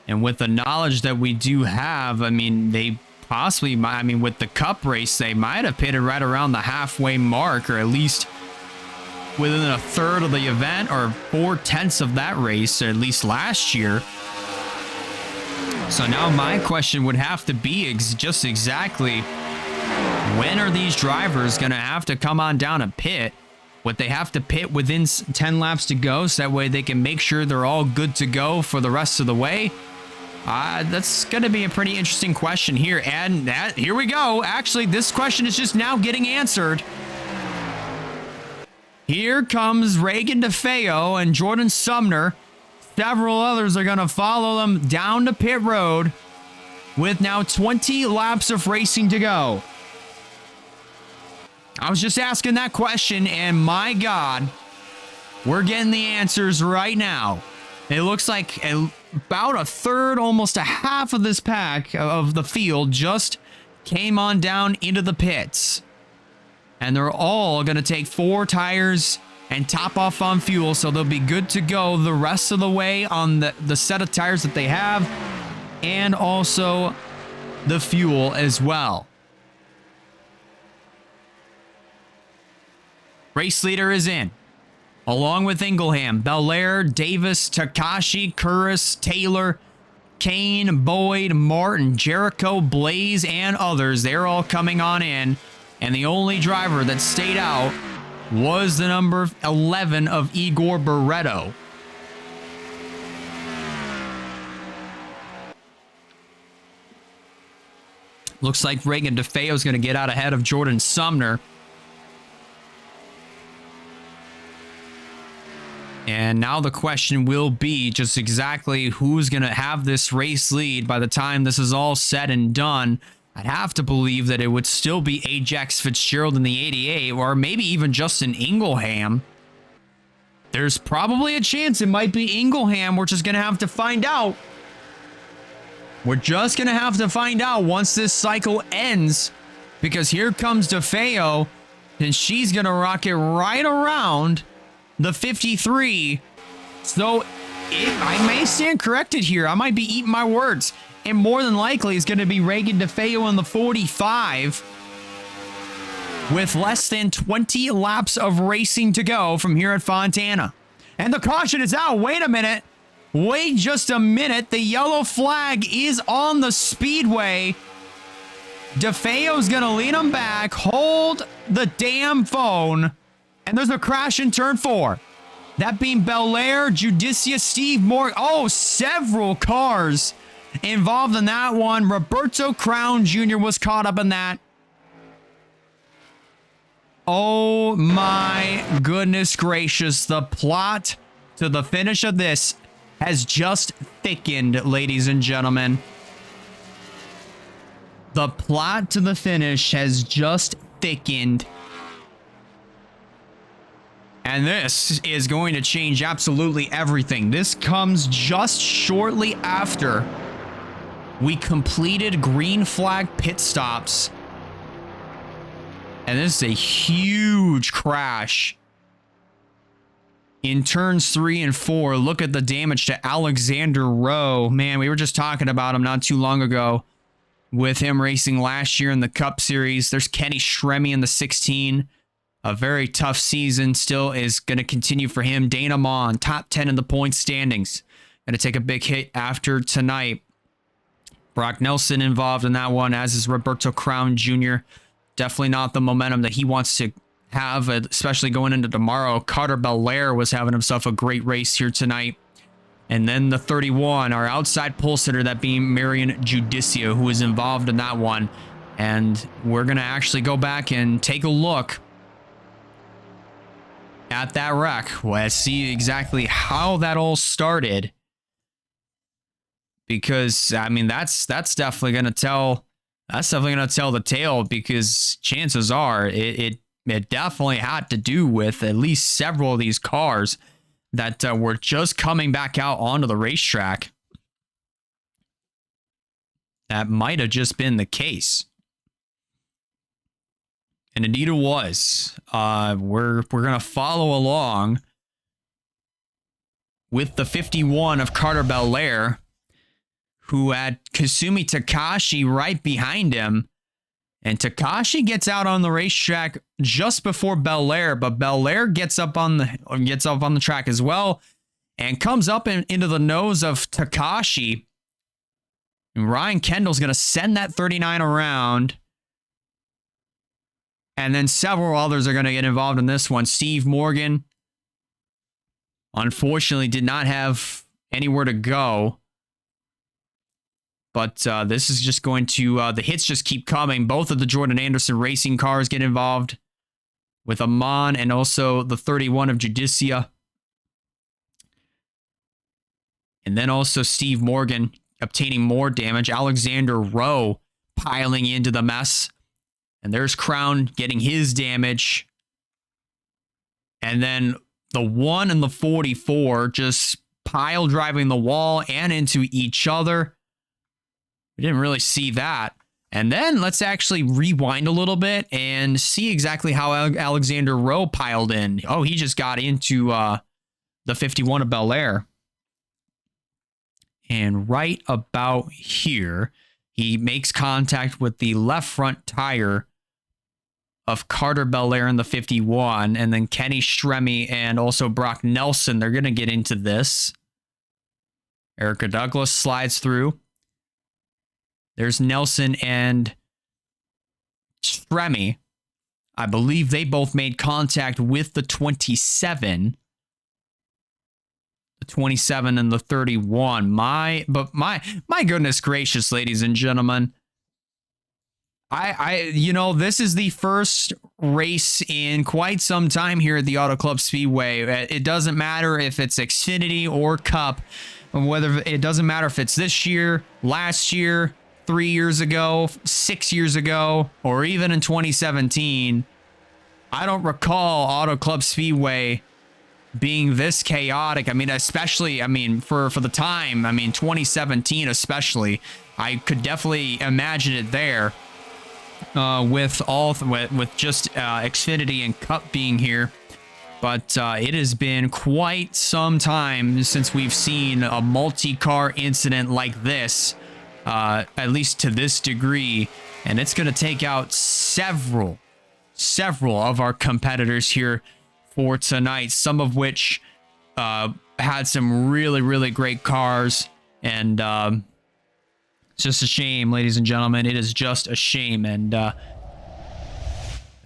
And with the knowledge that we do have, I mean, they possibly, with the Cup race, they might have pitted right around the halfway mark, or at least within a third of the event, or 4/10 of that race, at least last year. So now my question would have to be just exactly when are these drivers going to have to come on down a pit? Would they have to pit within 10 laps to go so that way they can make sure they're all good to go for the rest of the way? That's going to be a pretty interesting question here. And here we go. Actually, this question is just now getting answered. Here comes Reagan DeFeo and Jordan Sumner. Several others are going to follow them down to pit road with now 20 laps of racing to go. I was just asking that question, and my God, we're getting the answers right now. It looks like about a third, almost a half of this pack of the field just came on down into the pits. And they're all going to take 4 tires and top off on fuel, so they'll be good to go the rest of the way on the set of tires that they have, and also the fuel as well. Race leader is in, along with Ingleham, Belair, Davis, Takashi, Curris, Taylor, Kane, Boyd, Martin, Jericho, Blaze, and others. They're all coming on in, and the only driver that stayed out was the number 11 of Igor Barreto. Looks like Reagan DeFeo is going to get out ahead of Jordan Sumner. And now the question will be just exactly who's going to have this race lead by the time this is all said and done. I'd have to believe that it would still be Ajax Fitzgerald in the 88, or maybe even Justin Ingleham. There's probably a chance it might be Ingleham. We're just going to have to find out. We're just going to have to find out once this cycle ends, because here comes DeFeo, and she's going to rock it right around the 53. So I may stand corrected here. I might be eating my words. And more than likely is going to be Reagan DeFeo in the 45 with less than 20 laps of racing to go from here at Fontana. And the caution is out. Wait a minute. Wait just a minute. The yellow flag is on the speedway. DeFeo's going to lead him back. Hold the damn phone. And there's a crash in turn 4. That being Belair, Judicia, Steve Morgan. Oh, several cars involved in that one. Roberto Crown Jr. was caught up in that. Oh my goodness gracious. The plot to the finish of this has just thickened, ladies and gentlemen. The plot to the finish has just thickened. And this is going to change absolutely everything. This comes just shortly after we completed green flag pit stops And this is a huge crash in turns 3 and 4. Look at the damage to Alexander Rowe. Man, we were just talking about him not too long ago with him racing last year in the Cup Series. There's Kenny Stremme in the 16. A very tough season still is going to continue for him. Dana Mon, top 10 in the points standings. Going to take a big hit after tonight. Brock Nelson involved in that one, as is Roberto Crown Jr. Definitely not the momentum that he wants to have, especially going into tomorrow. Carter Belair was having himself a great race here tonight. And then the 31, our outside pole sitter, that being Marion Judicia, who was involved in that one. And we're going to actually go back and take a look at that wreck. Let's see exactly how that all started. Because, I mean, that's definitely going to tell... That's definitely going to tell the tale, because chances are it definitely had to do with at least several of these cars that were just coming back out onto the racetrack. That might have just been the case. And indeed it was. We're going to follow along with the 51 of Carter Belair, who had Kasumi Takashi right behind him. And Takashi gets out on the racetrack just before Belair, but Belair gets up on the track as well and comes up into the nose of Takashi. And Ryan Kendall's going to send that 39 around. And then several others are going to get involved in this one. Steve Morgan, unfortunately, did not have anywhere to go. But this is just going to... the hits just keep coming. Both of the Jordan Anderson racing cars get involved with Amon and also the 31 of Judicia. And then also Steve Morgan obtaining more damage. Alexander Rowe piling into the mess. And there's Crown getting his damage. And then the 1 and the 44 just pile driving the wall and into each other. We didn't really see that. And then let's actually rewind a little bit and see exactly how Alexander Rowe piled in. Oh, he just got into the 51 of Belair. And right about here, he makes contact with the left front tire of Carter Belair in the 51. And then Kenny Stremme and also Brock Nelson, they're going to get into this. Erica Douglas slides through. There's Nelson and Stremme. I believe they both made contact with the 27. The 27 and the 31. My goodness gracious, ladies and gentlemen. This is the first race in quite some time here at the Auto Club Speedway. It doesn't matter if it's Xfinity or Cup, it doesn't matter if it's this year, last year, 3 years ago, 6 years ago, or even in 2017. I don't recall Auto Club Speedway being this chaotic. I mean, especially, for the time, 2017 especially, I could definitely imagine it there with just Xfinity and Cup being here. But it has been quite some time since we've seen a multi-car incident like this. At least to this degree, and it's going to take out several of our competitors here for tonight, some of which had some really, really great cars, and it's just a shame, ladies and gentlemen. It is just a shame, and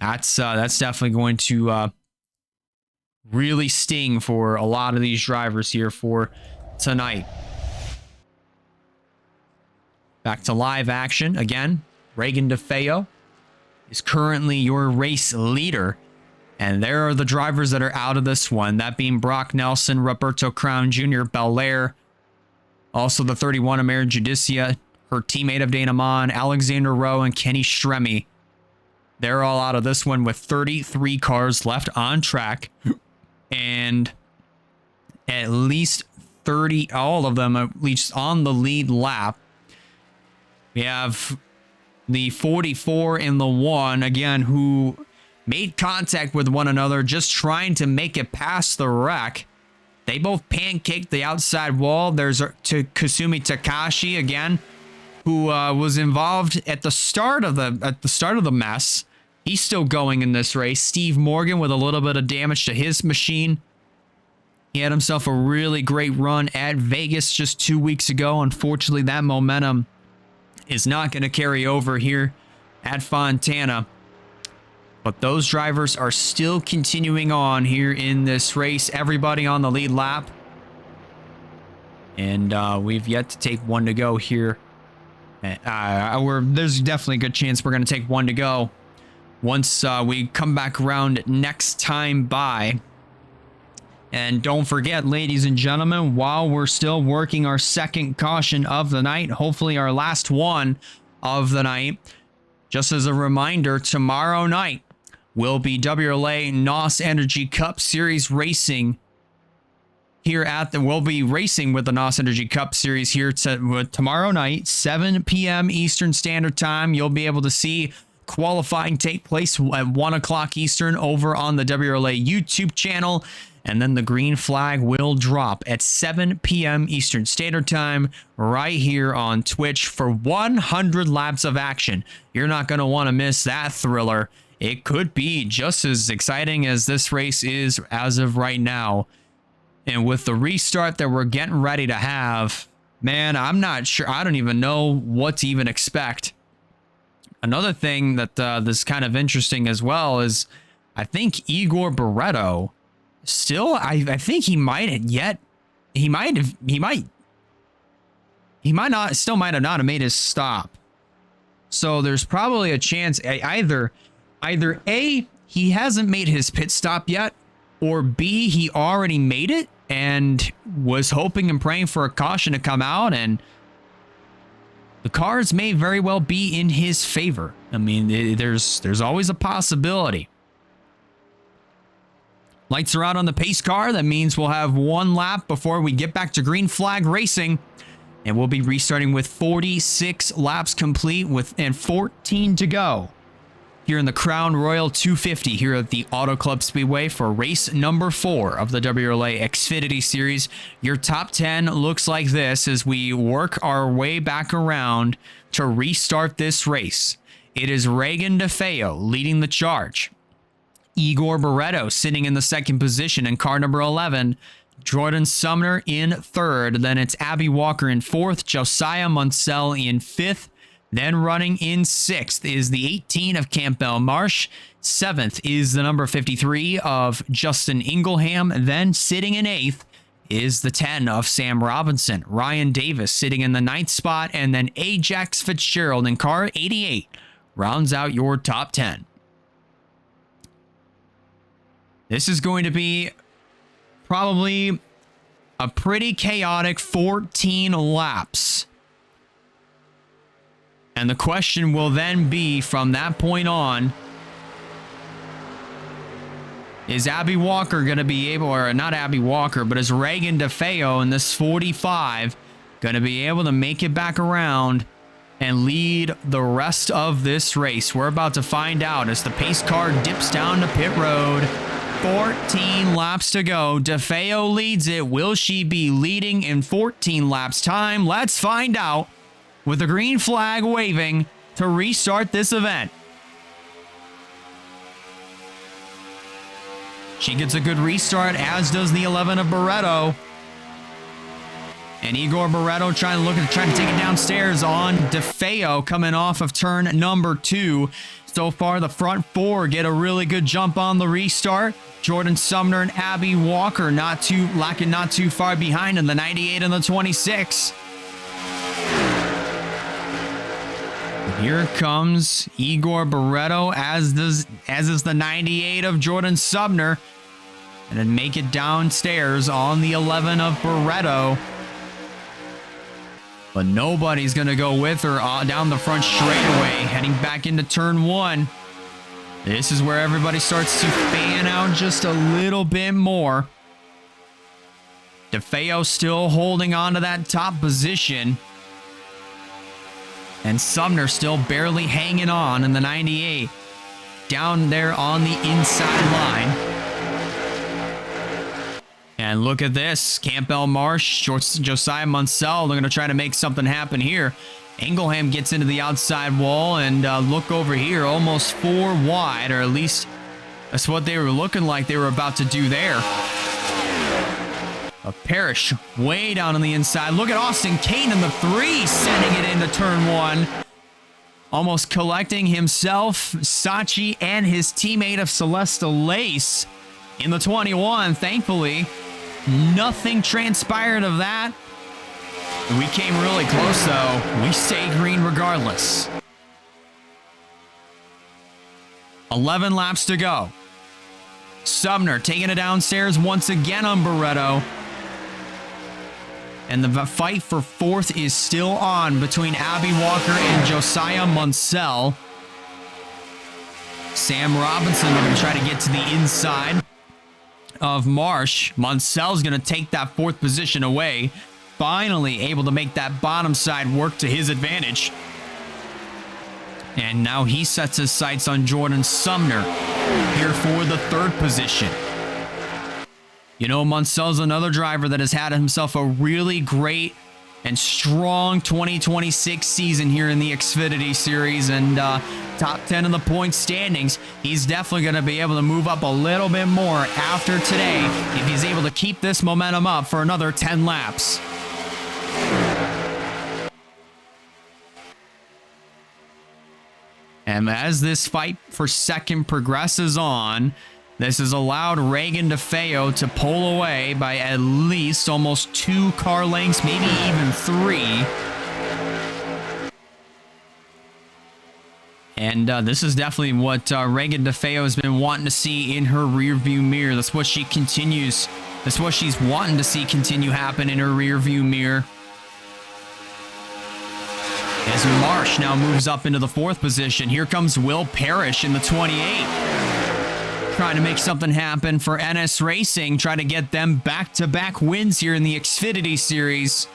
that's definitely going to really sting for a lot of these drivers here for tonight. Back to live action again. Reagan DeFeo is currently your race leader. And there are the drivers that are out of this one. That being Brock Nelson, Roberto Crown Jr., Belair. Also the 31 of Marion Judicia, her teammate of Dana Mon, Alexander Rowe, and Kenny Stremme. They're all out of this one with 33 cars left on track. And at least 30, all of them at least on the lead lap. We have the 44 in the 1, again, who made contact with one another, just trying to make it past the wreck. They both pancaked the outside wall. There's Kasumi Takashi again, who was involved at the start of the mess. He's still going in this race. Steve Morgan with a little bit of damage to his machine. He had himself a really great run at Vegas just 2 weeks ago. Unfortunately, that momentum is not going to carry over here at Fontana. But those drivers are still continuing on here in this race. Everybody on the lead lap. And we've yet to take one to go here. There's definitely a good chance we're going to take one to go once we come back around next time by. And don't forget, ladies and gentlemen, while we're still working our second caution of the night, hopefully our last one of the night, just as a reminder, tomorrow night will be WRLA NOS Energy Cup Series racing here we'll be racing with the NOS Energy Cup Series here tomorrow night, 7 p.m. Eastern Standard Time. You'll be able to see qualifying take place at 1 o'clock Eastern over on the WRLA YouTube channel. And then the green flag will drop at 7 p.m. Eastern Standard Time right here on Twitch for 100 laps of action. You're not going to want to miss that thriller. It could be just as exciting as this race is as of right now. And with the restart that we're getting ready to have, man, I'm not sure. I don't even know what to even expect. Another thing that is kind of interesting as well is I think Igor Barreto still, I think he might have not have made his stop. So there's probably a chance either A, he hasn't made his pit stop yet, or B, he already made it and was hoping and praying for a caution to come out, and the cards may very well be in his favor. I mean, there's always a possibility. Lights are out on the pace car. That means we'll have one lap before we get back to green flag racing. And we'll be restarting with 46 laps complete and 14 to go here in the Crown Royal 250 here at the Auto Club Speedway for race number 4 of the WRLA Xfinity Series. Your top 10 looks like this as we work our way back around to restart this race. It is Reagan DeFeo leading the charge. Igor Barreto sitting in the second position in car number 11. Jordan Sumner in third. Then it's Abby Walker in fourth. Josiah Munsell in fifth. Then running in sixth is the 18 of Campbell Marsh. Seventh is the number 53 of Justin Ingleham. Then sitting in eighth is the 10 of Sam Robinson. Ryan Davis sitting in the ninth spot. And then Ajax Fitzgerald in car 88 rounds out your top 10. This is going to be probably a pretty chaotic 14 laps. And the question will then be from that point on, is Abby Walker going to be able, or not Abby Walker, but is Reagan DeFeo in this 45 going to be able to make it back around and lead the rest of this race? We're about to find out as the pace car dips down to pit road. 14 laps to go. DeFeo leads it. Will she be leading in 14 laps time? Let's find out with the green flag waving to restart this event. She gets a good restart, as does the 11 of Barreto. And Igor Barreto trying to take it downstairs on DeFeo coming off of turn number 2. So far, the front 4 get a really good jump on the restart. Jordan Sumner and Abby Walker not too far behind in the 98 and the 26. Here comes Igor Barreto, as is the 98 of Jordan Sumner. And then make it downstairs on the 11 of Barreto. But nobody's going to go with her down the front straightaway, heading back into turn 1. This is where everybody starts to fan out just a little bit more. DeFeo still holding on to that top position. And Sumner still barely hanging on in the 98. down there on the inside line. And look at this. Campbell Marsh, Josiah Munsell. They're going to try to make something happen here. Ingleham gets into the outside wall, and look over here. Almost 4 wide, or at least that's what they were looking like they were about to do there. A Parrish way down on the inside. Look at Austin Kane in the 3, sending it into turn 1. Almost collecting himself, Sachi, and his teammate of Celeste Lace in the 21. Thankfully, nothing transpired of that. We came really close, though. We stayed green regardless. 11 laps to go. Sumner taking it downstairs once again on Barretto. And the fight for 4th is still on between Abby Walker and Josiah Munsell. Sam Robinson going to try to get to the inside of Marsh. Munsell's going to take that 4th position away. Finally able to make that bottom side work to his advantage. And now he sets his sights on Jordan Sumner here for the 3rd position. You know, Munsell's another driver that has had himself a really great and strong 2026 season here in the Xfinity Series, and top 10 in the point standings. He's definitely going to be able to move up a little bit more after today if he's able to keep this momentum up for another 10 laps. And as this fight for 2nd progresses on, this has allowed Reagan DeFeo to pull away by at least almost 2 car lengths, maybe even 3. And this is definitely what Reagan DeFeo has been wanting to see in her rearview mirror. That's what she continues. That's what she's wanting to see continue happen in her rearview mirror. As Marsh now moves up into the 4th position. Here comes Will Parrish in the 28. Trying to make something happen for NS Racing. Trying to get them back-to-back wins here in the Xfinity Series.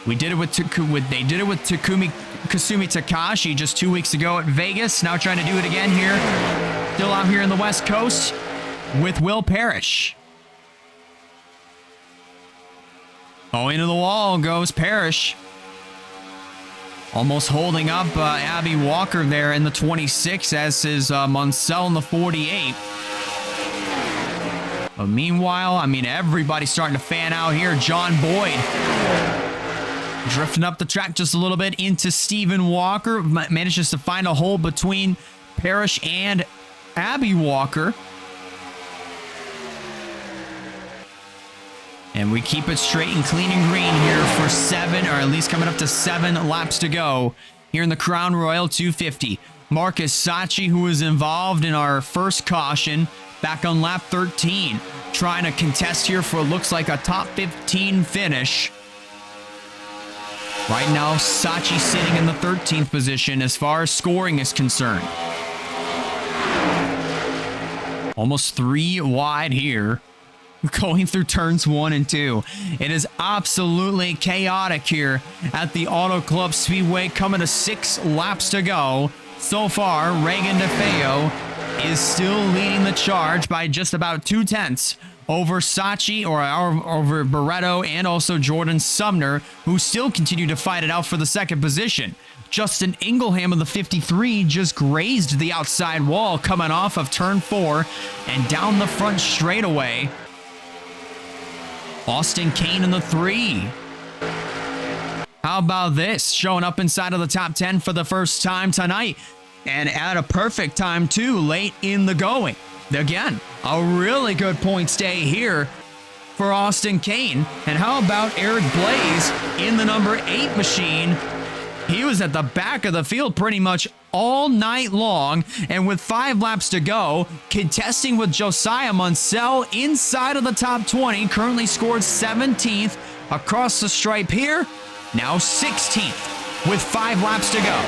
They did it with Kasumi Takashi just 2 weeks ago at Vegas. Now trying to do it again here. Still out here in the West Coast with Will Parrish. Oh, into the wall goes Parrish. Almost holding up Abby Walker there in the 26, as is Munsell in the 48. But meanwhile, I mean, everybody's starting to fan out here. John Boyd drifting up the track just a little bit into Stephen Walker. Manages to find a hole between Parrish and Abby Walker. And we keep it straight and clean and green here for 7, or at least coming up to 7 laps to go here in the Crown Royal 250. Marcus Sachi, who was involved in our first caution back on lap 13, trying to contest here for what looks like a top 15 finish. Right now, Sachi sitting in the 13th position as far as scoring is concerned. Almost 3 wide here. Going through turns 1 and 2. It is absolutely chaotic here at the Auto Club Speedway, coming to 6 laps to go. So far, Reagan DeFeo is still leading the charge by just about 2/10 over Sachi, or over Barretto, and also Jordan Sumner, who still continue to fight it out for the 2nd position. Justin Ingleham of the 53 just grazed the outside wall coming off of turn 4 and down the front straightaway. Austin Kane in the 3. How about this? Showing up inside of the top 10 for the first time tonight. And at a perfect time, too, late in the going. Again, a really good points day here for Austin Kane. And how about Eric Blaze in the number 8 machine? He was at the back of the field pretty much all night long, and with 5 laps to go, contesting with Josiah Munsell inside of the top 20, currently scored 17th across the stripe here, now 16th with 5 laps to go.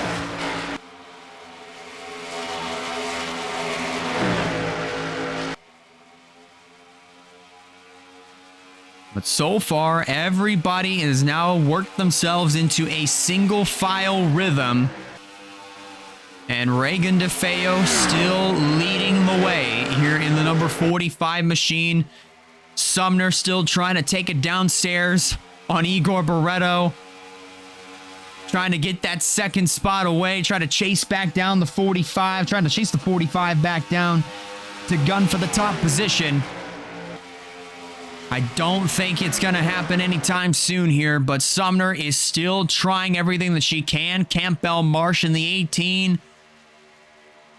But so far, everybody has now worked themselves into a single file rhythm. And Reagan DeFeo still leading the way here in the number 45 machine. Sumner still trying to take it downstairs on Igor Barreto. Trying to get that second spot away. Trying to chase back down the 45. Trying to chase the 45 back down to gun for the top position. I don't think it's going to happen anytime soon here, but Sumner is still trying everything that she can. Campbell Marsh in the 18.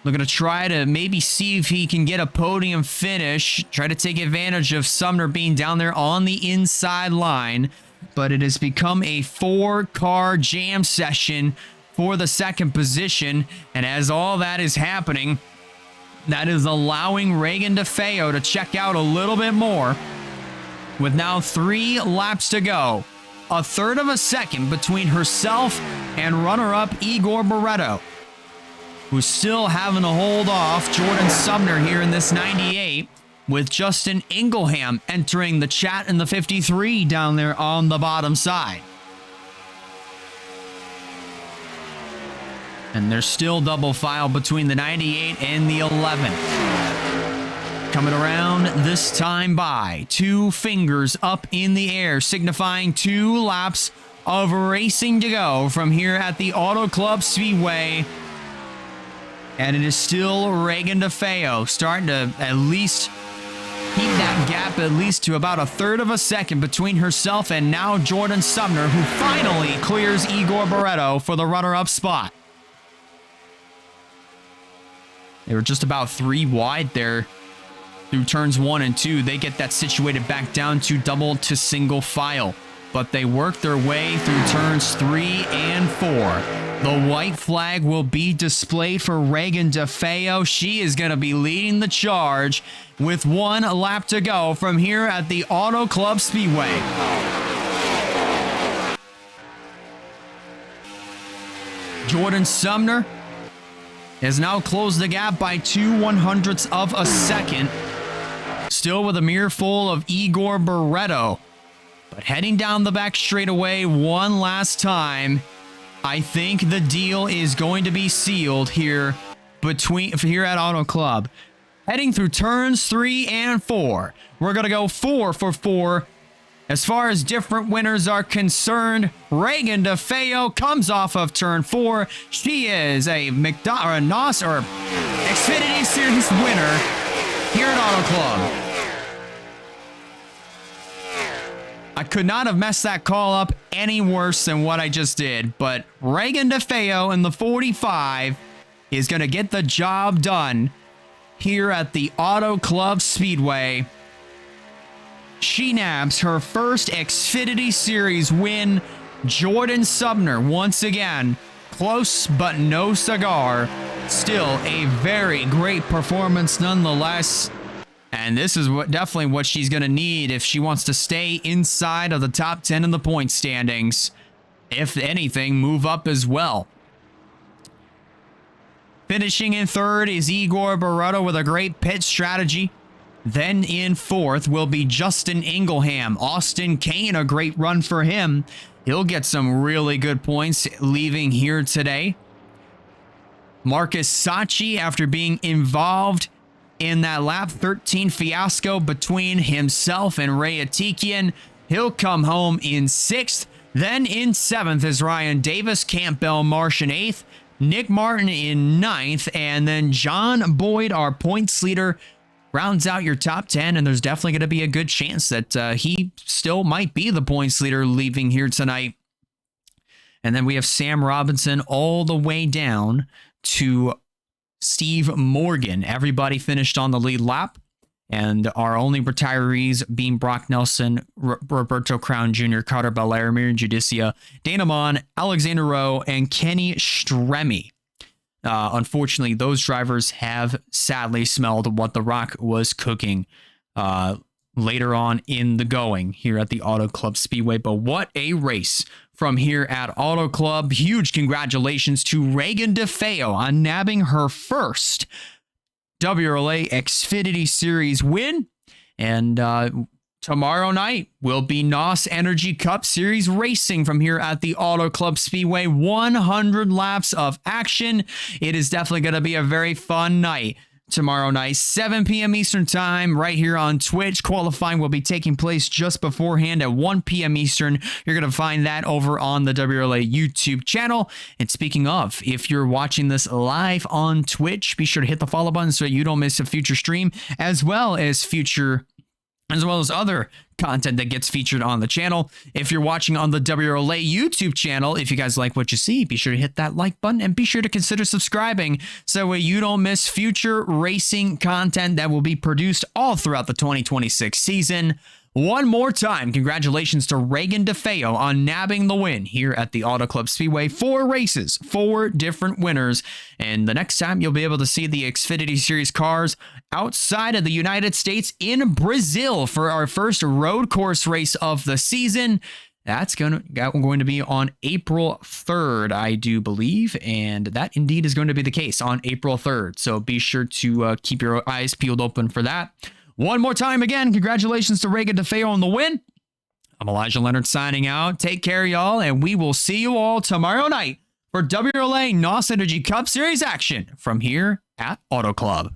Looking to try to maybe see if he can get a podium finish. Try to take advantage of Sumner being down there on the inside line. But it has become a 4-car jam session for the second position. And as all that is happening, that is allowing Reagan DeFeo to check out a little bit more. With now 3 laps to go. A third of a second between herself and runner-up Igor Barreto, who's still having to hold off Jordan Sumner here in this 98, with Justin Ingleham entering the chat in the 53 down there on the bottom side. And there's still double file between the 98 and the 11. Coming around this time by 2 fingers up in the air, signifying 2 laps of racing to go from here at the Auto Club Speedway. And it is still Reagan DeFeo starting to at least keep that gap at least to about a third of a second between herself and now Jordan Sumner, who finally clears Igor Barreto for the runner-up spot. They were just about 3 wide there through turns 1 and 2. They get that situated back down to double to single file. But they work their way through turns 3 and 4. The white flag will be displayed for Reagan DeFeo. She is going to be leading the charge with 1 lap to go from here at the Auto Club Speedway. Jordan Sumner has now closed the gap by 2/100ths of a second. Still with a mirror full of Igor Barreto. But heading down the back straightaway one last time, I think the deal is going to be sealed here at Auto Club. Heading through turns 3 and 4. We're going to go 4 for 4. As far as different winners are concerned, Reagan DeFeo comes off of turn 4. She is a NOS or Xfinity Series winner here at Auto Club. I could not have messed that call up any worse than what I just did, but Reagan DeFeo in the 45 is going to get the job done here at the Auto Club Speedway. She nabs her first Xfinity Series win. Jordan Sumner, once again, close but no cigar. Still a very great performance nonetheless. And this is definitely what she's going to need if she wants to stay inside of the top 10 in the point standings. If anything, move up as well. Finishing in third is Igor Barreto with a great pit strategy. Then in fourth will be Justin Ingleham. Austin Kane, a great run for him. He'll get some really good points leaving here today. Marcus Sacchi, after being involved in that lap 13 fiasco between himself and Ray Atikian, he'll come home in 6th. Then in 7th is Ryan Davis, Campbell Marsh in 8th, Nick Martin in 9th, and then John Boyd, our points leader, rounds out your top 10, and there's definitely going to be a good chance that he still might be the points leader leaving here tonight. And then we have Sam Robinson all the way down to Steve Morgan. Everybody finished on the lead lap, and our only retirees being Brock Nelson, Roberto Crown Jr., Carter Belair, Miriam Judicia, Dana Mon, Alexander Rowe, and Kenny Stremme. Unfortunately, those drivers have sadly smelled what the Rock was cooking later on in the going here at the Auto Club Speedway. But what a race from here at Auto Club. Huge congratulations to Reagan DeFeo on nabbing her first WRLA Xfinity Series win. And Tomorrow night will be NOS Energy Cup Series racing from here at the Auto Club Speedway. 100 laps of action. It is definitely going to be a very fun night. Tomorrow night, 7 p.m. Eastern Time, right here on Twitch. Qualifying will be taking place just beforehand at 1 p.m. Eastern. You're going to find that over on the WRLA YouTube channel. And speaking of, if you're watching this live on Twitch, be sure to hit the follow button so you don't miss a future stream, as well as other content that gets featured on the channel. If you're watching on the WRLA YouTube channel, if you guys like what you see, be sure to hit that like button and be sure to consider subscribing so you don't miss future racing content that will be produced all throughout the 2026 season. One more time, congratulations to Reagan DeFeo on nabbing the win here at the Auto Club Speedway. 4 races, 4 different winners. And the next time you'll be able to see the Xfinity Series cars outside of the United States in Brazil for our first road course race of the season. That's going to be on April 3rd, I do believe, and that indeed is going to be the case on April 3rd. So be sure to keep your eyes peeled open for that. One more time again, congratulations to Reagan DeFeo on the win. I'm Elijah Leonard signing out. Take care, y'all, and we will see you all tomorrow night for WRLA NOS Energy Cup Series action from here at Auto Club.